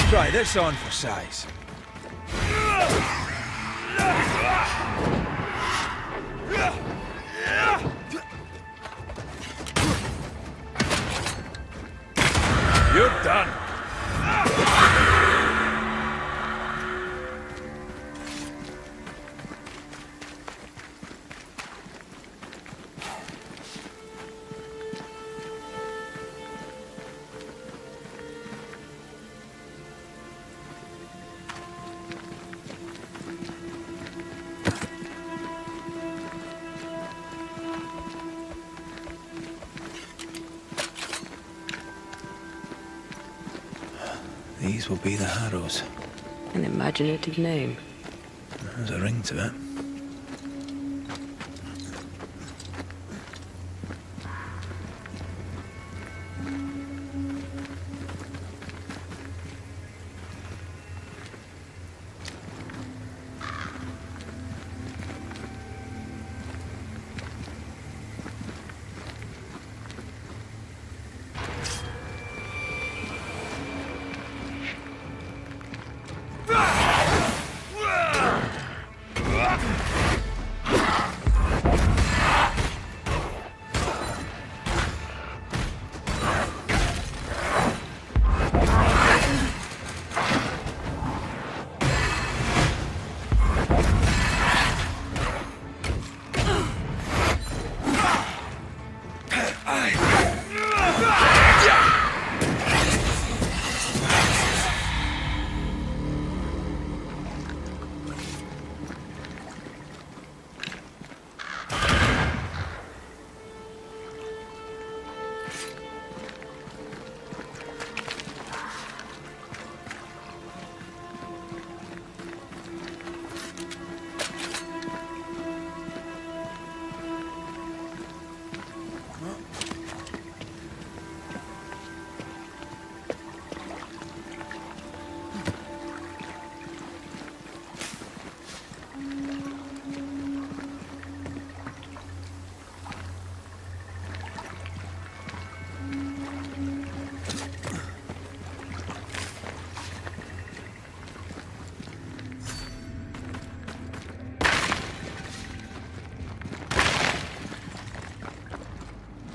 Try this on for size. You're done. These will be the Harrows. An imaginative name. There's a ring to it.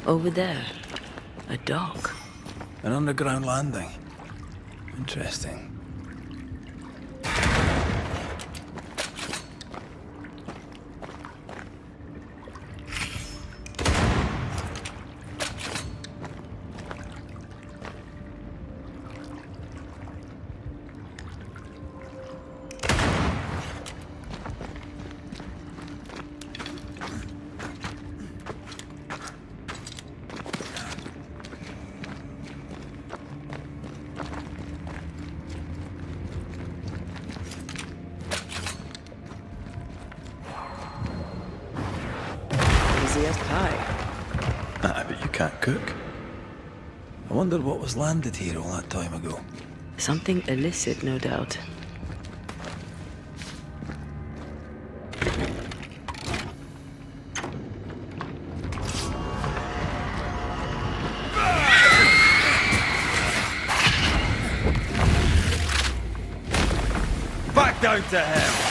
Over there, a dock. An underground landing. Interesting. Easy as pie. I bet you can't cook. I wonder what was landed here all that time ago. Something illicit, no doubt. Back down to hell!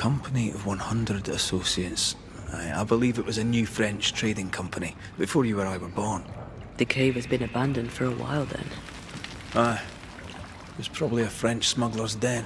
Company of 100 Associates. I believe it was a new French trading company, before you or I were born. The cave has been abandoned for a while then. Aye. It was probably a French smuggler's den.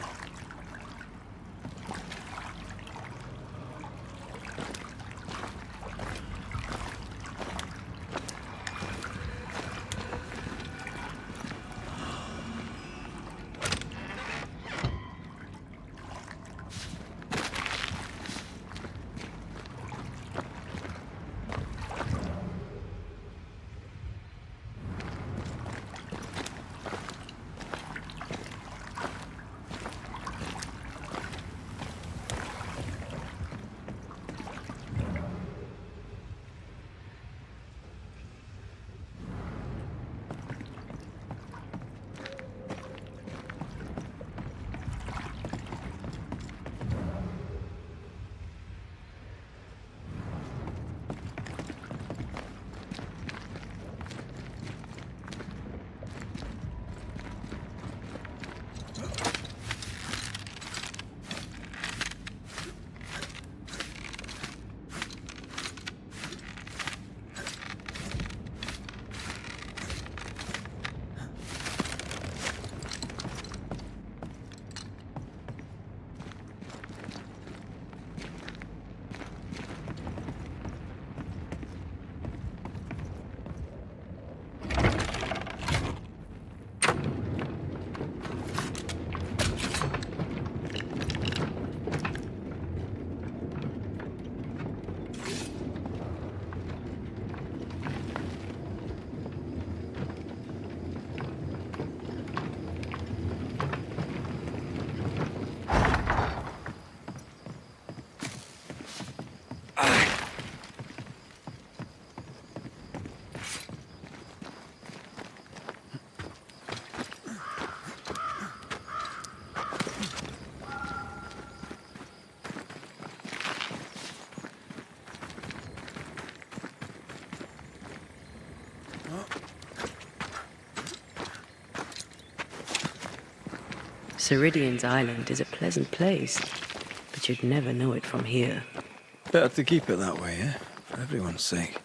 Ceridian's island is a pleasant place, but you'd never know it from here. Better to keep it that way, eh? For everyone's sake.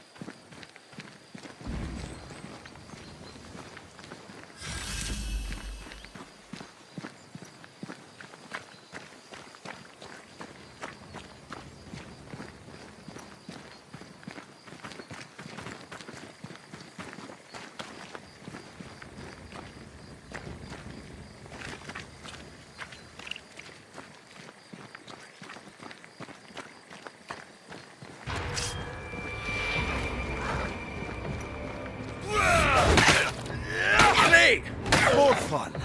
More fun. Get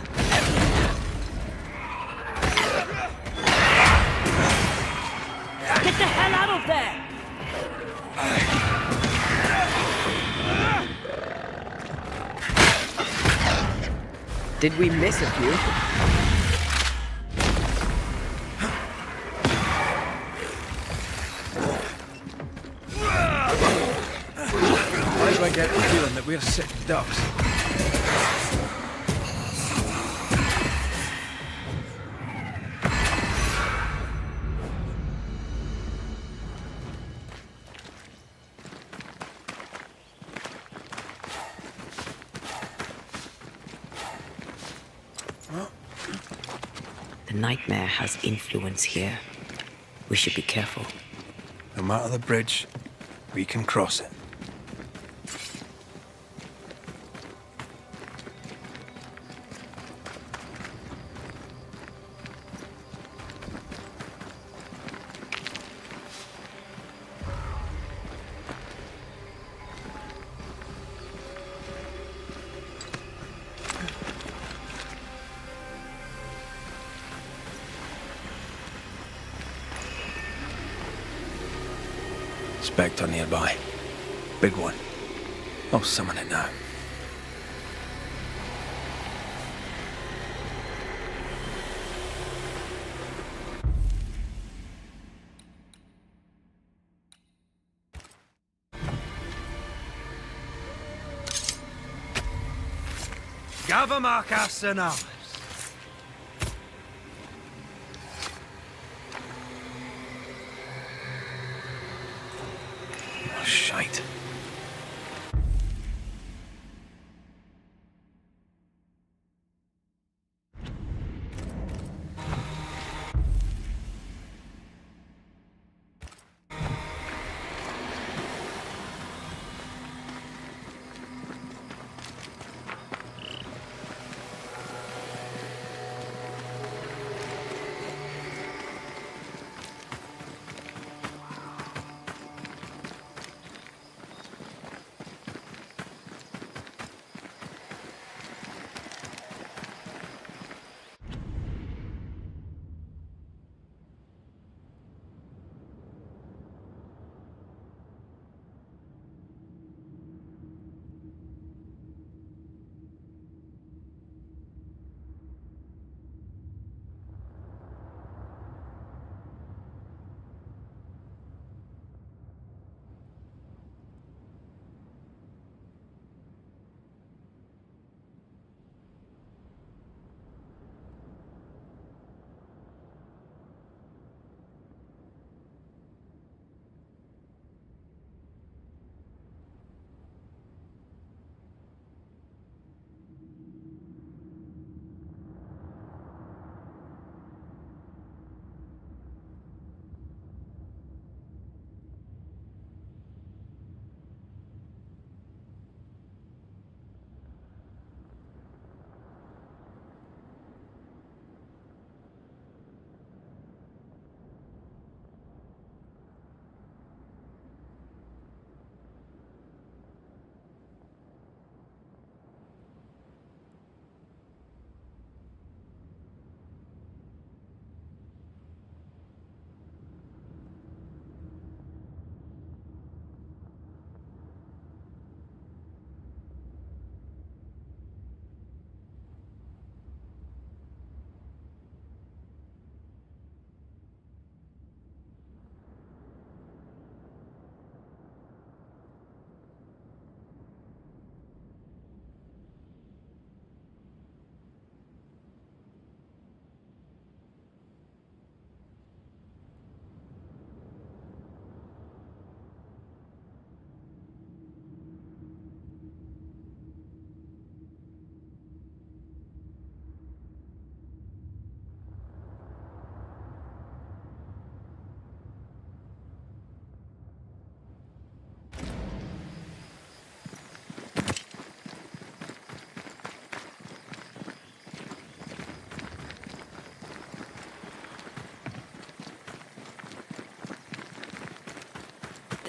the hell out of there! Did we miss a few? Why do I get the feeling that we're sick ducks? The nightmare has influence here. We should be careful. No matter the bridge, we can cross it. Spectre nearby. Big one. I'll summon it now. Gavamarcas and ours. shite.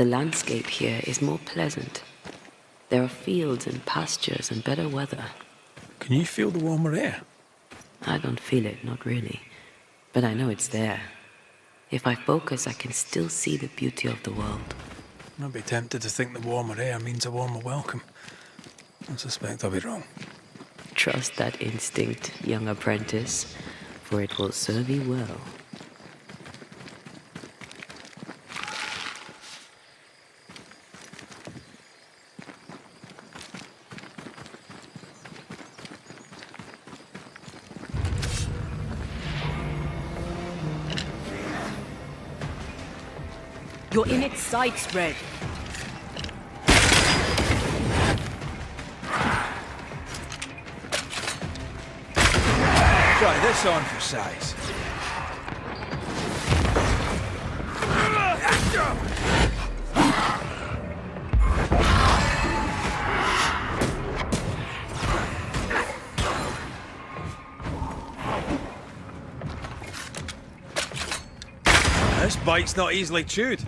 The landscape here is more pleasant. There are fields and pastures and better weather. Can you feel the warmer air? I don't feel it, not really. But I know it's there. If I focus, I can still see the beauty of the world. I'd be tempted to think the warmer air means a warmer welcome. I suspect I'll be wrong. Trust that instinct, young apprentice, for it will serve you well. You're in its sights, Red. Try this on for size. This bite's not easily chewed.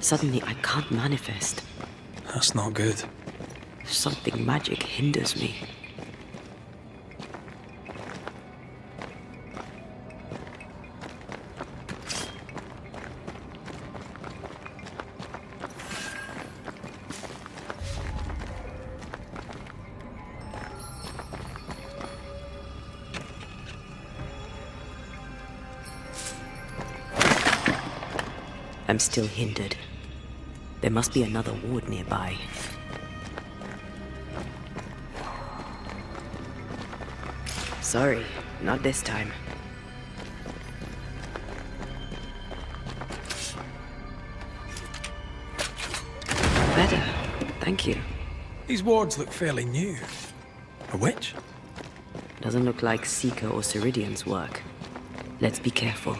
Suddenly, I can't manifest. That's not good. Something magic hinders me. I'm still hindered. There must be another ward nearby. Sorry, not this time. Better, thank you. These wards look fairly new. A witch? Doesn't look like Seeker or Ceridian's work. Let's be careful.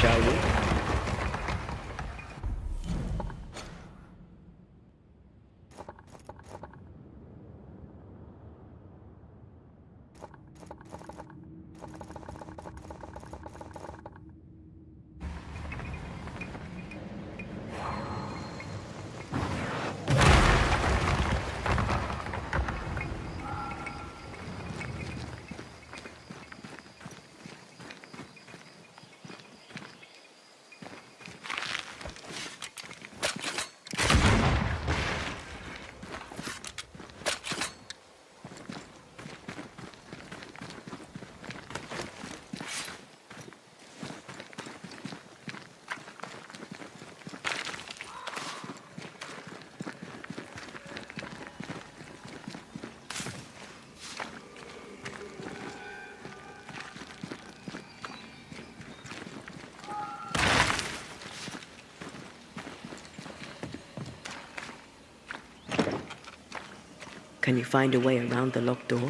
Shall we? Can you find a way around the locked door?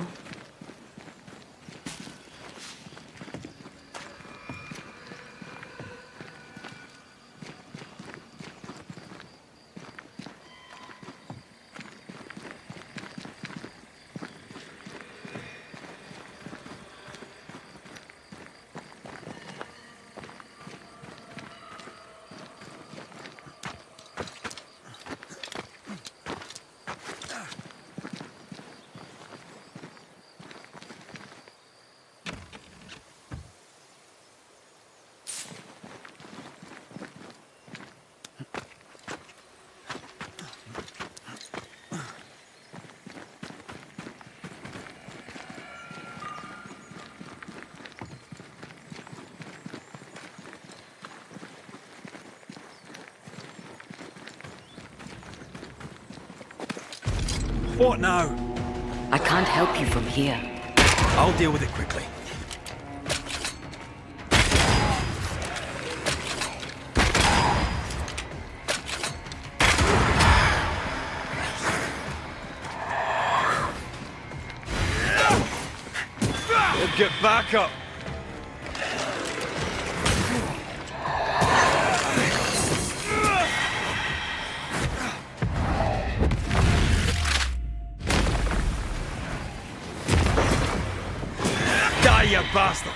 What now? I can't help you from here. I'll deal with it quickly. Get back up! Die, you bastard!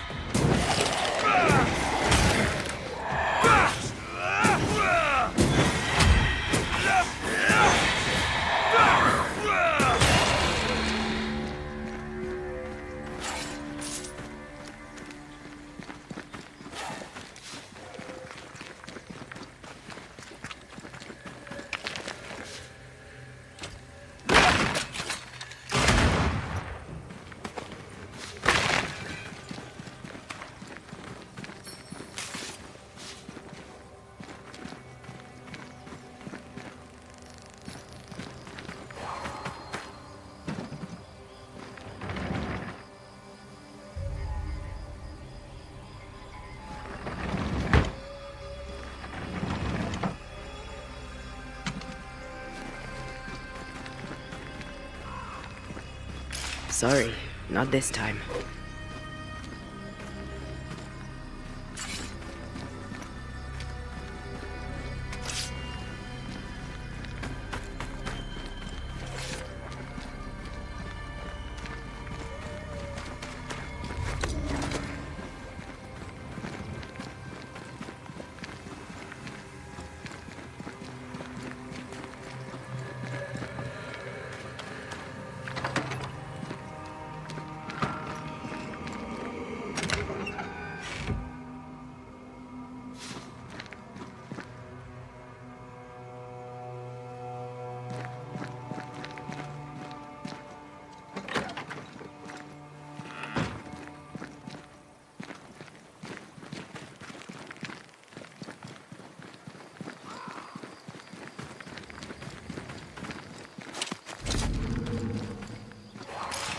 Sorry, not this time.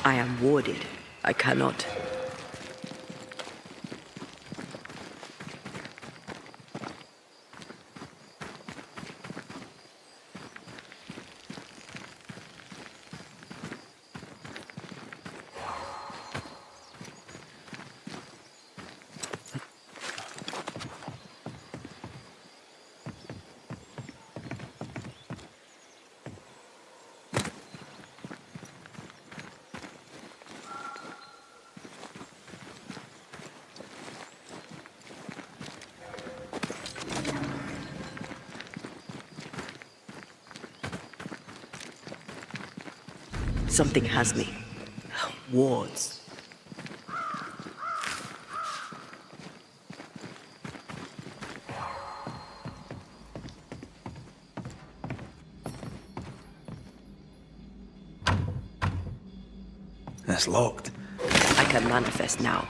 I am warded. I cannot. Something has me. Wards. It's locked. I can manifest now.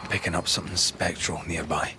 Picking up something spectral nearby.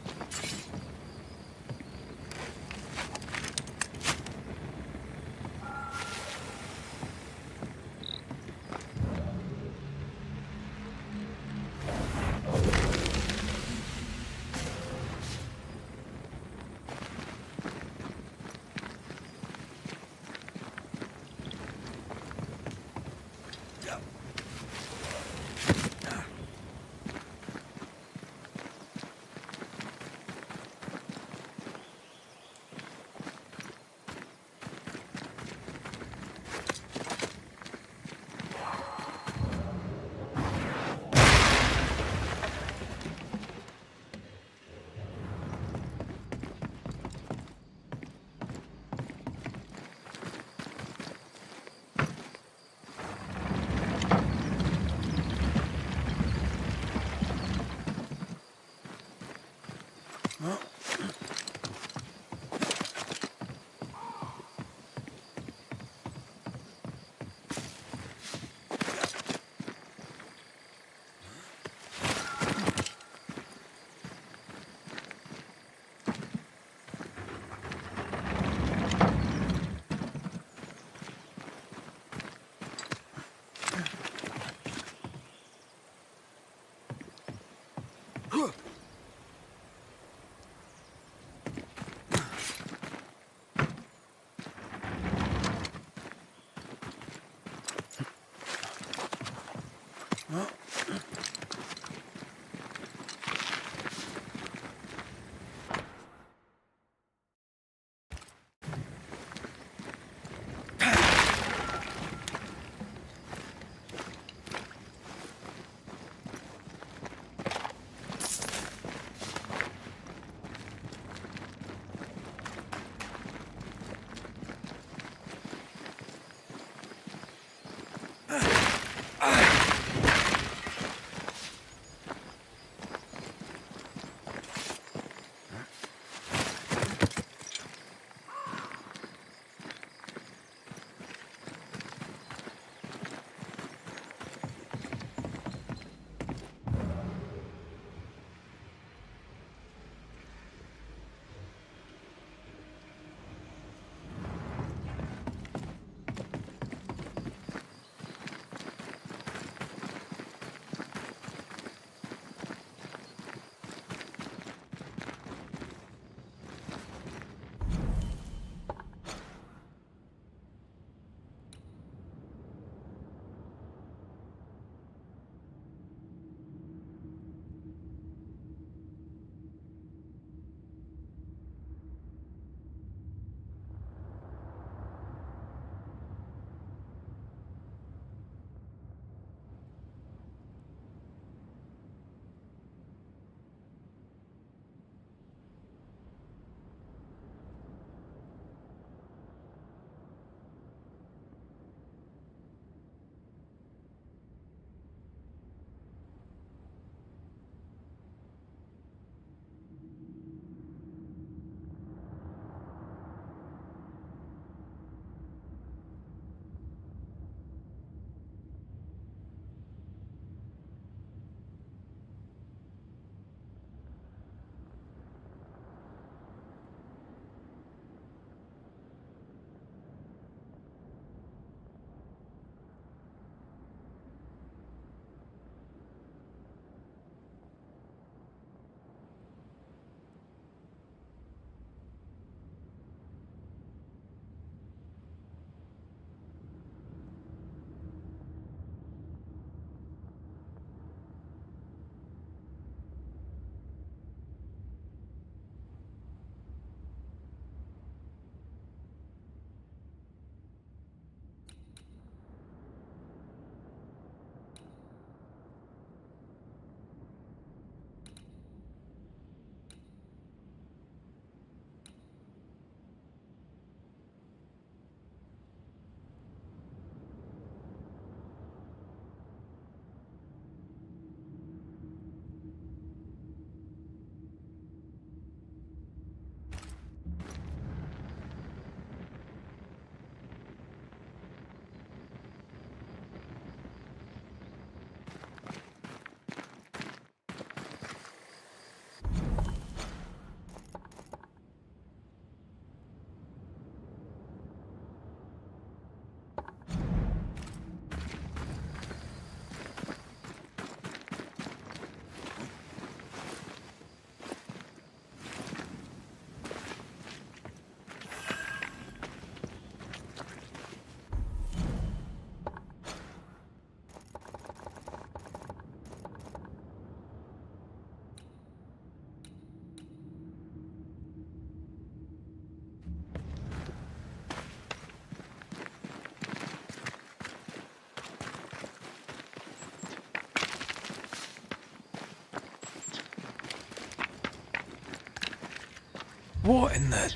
What in the...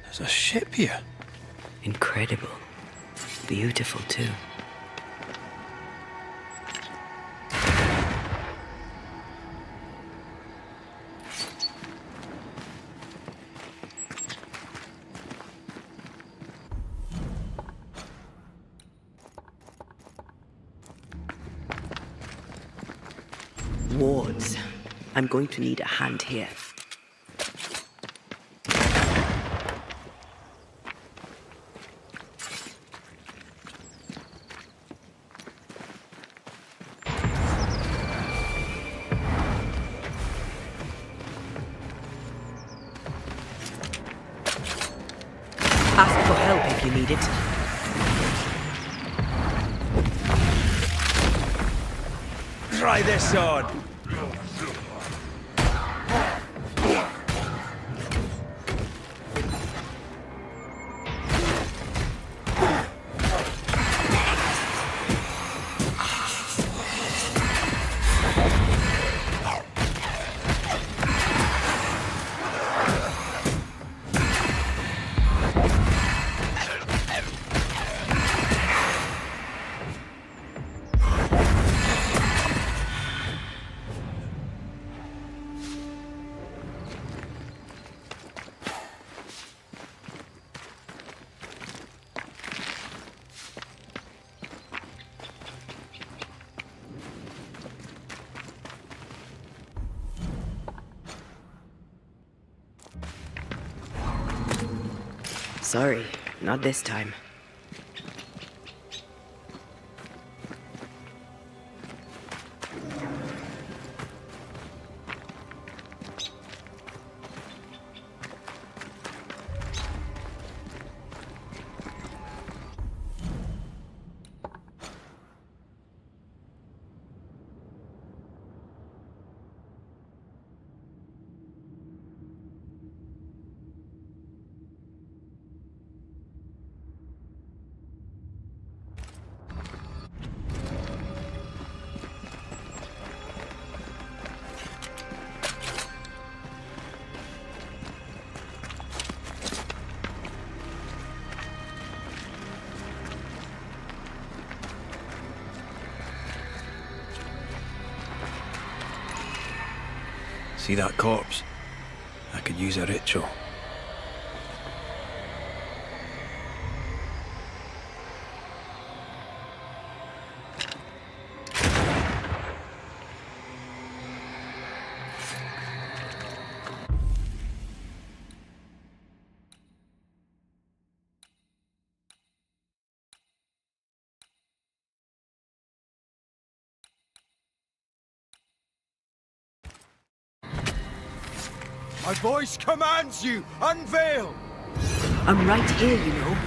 There's a ship here. Incredible. Beautiful, too. Wards. I'm going to need a hand here. Ask for help if you need it. Try this on. Sorry, not this time. See that corpse? I could use a ritual. My voice commands you! Unveil! I'm right here, you know.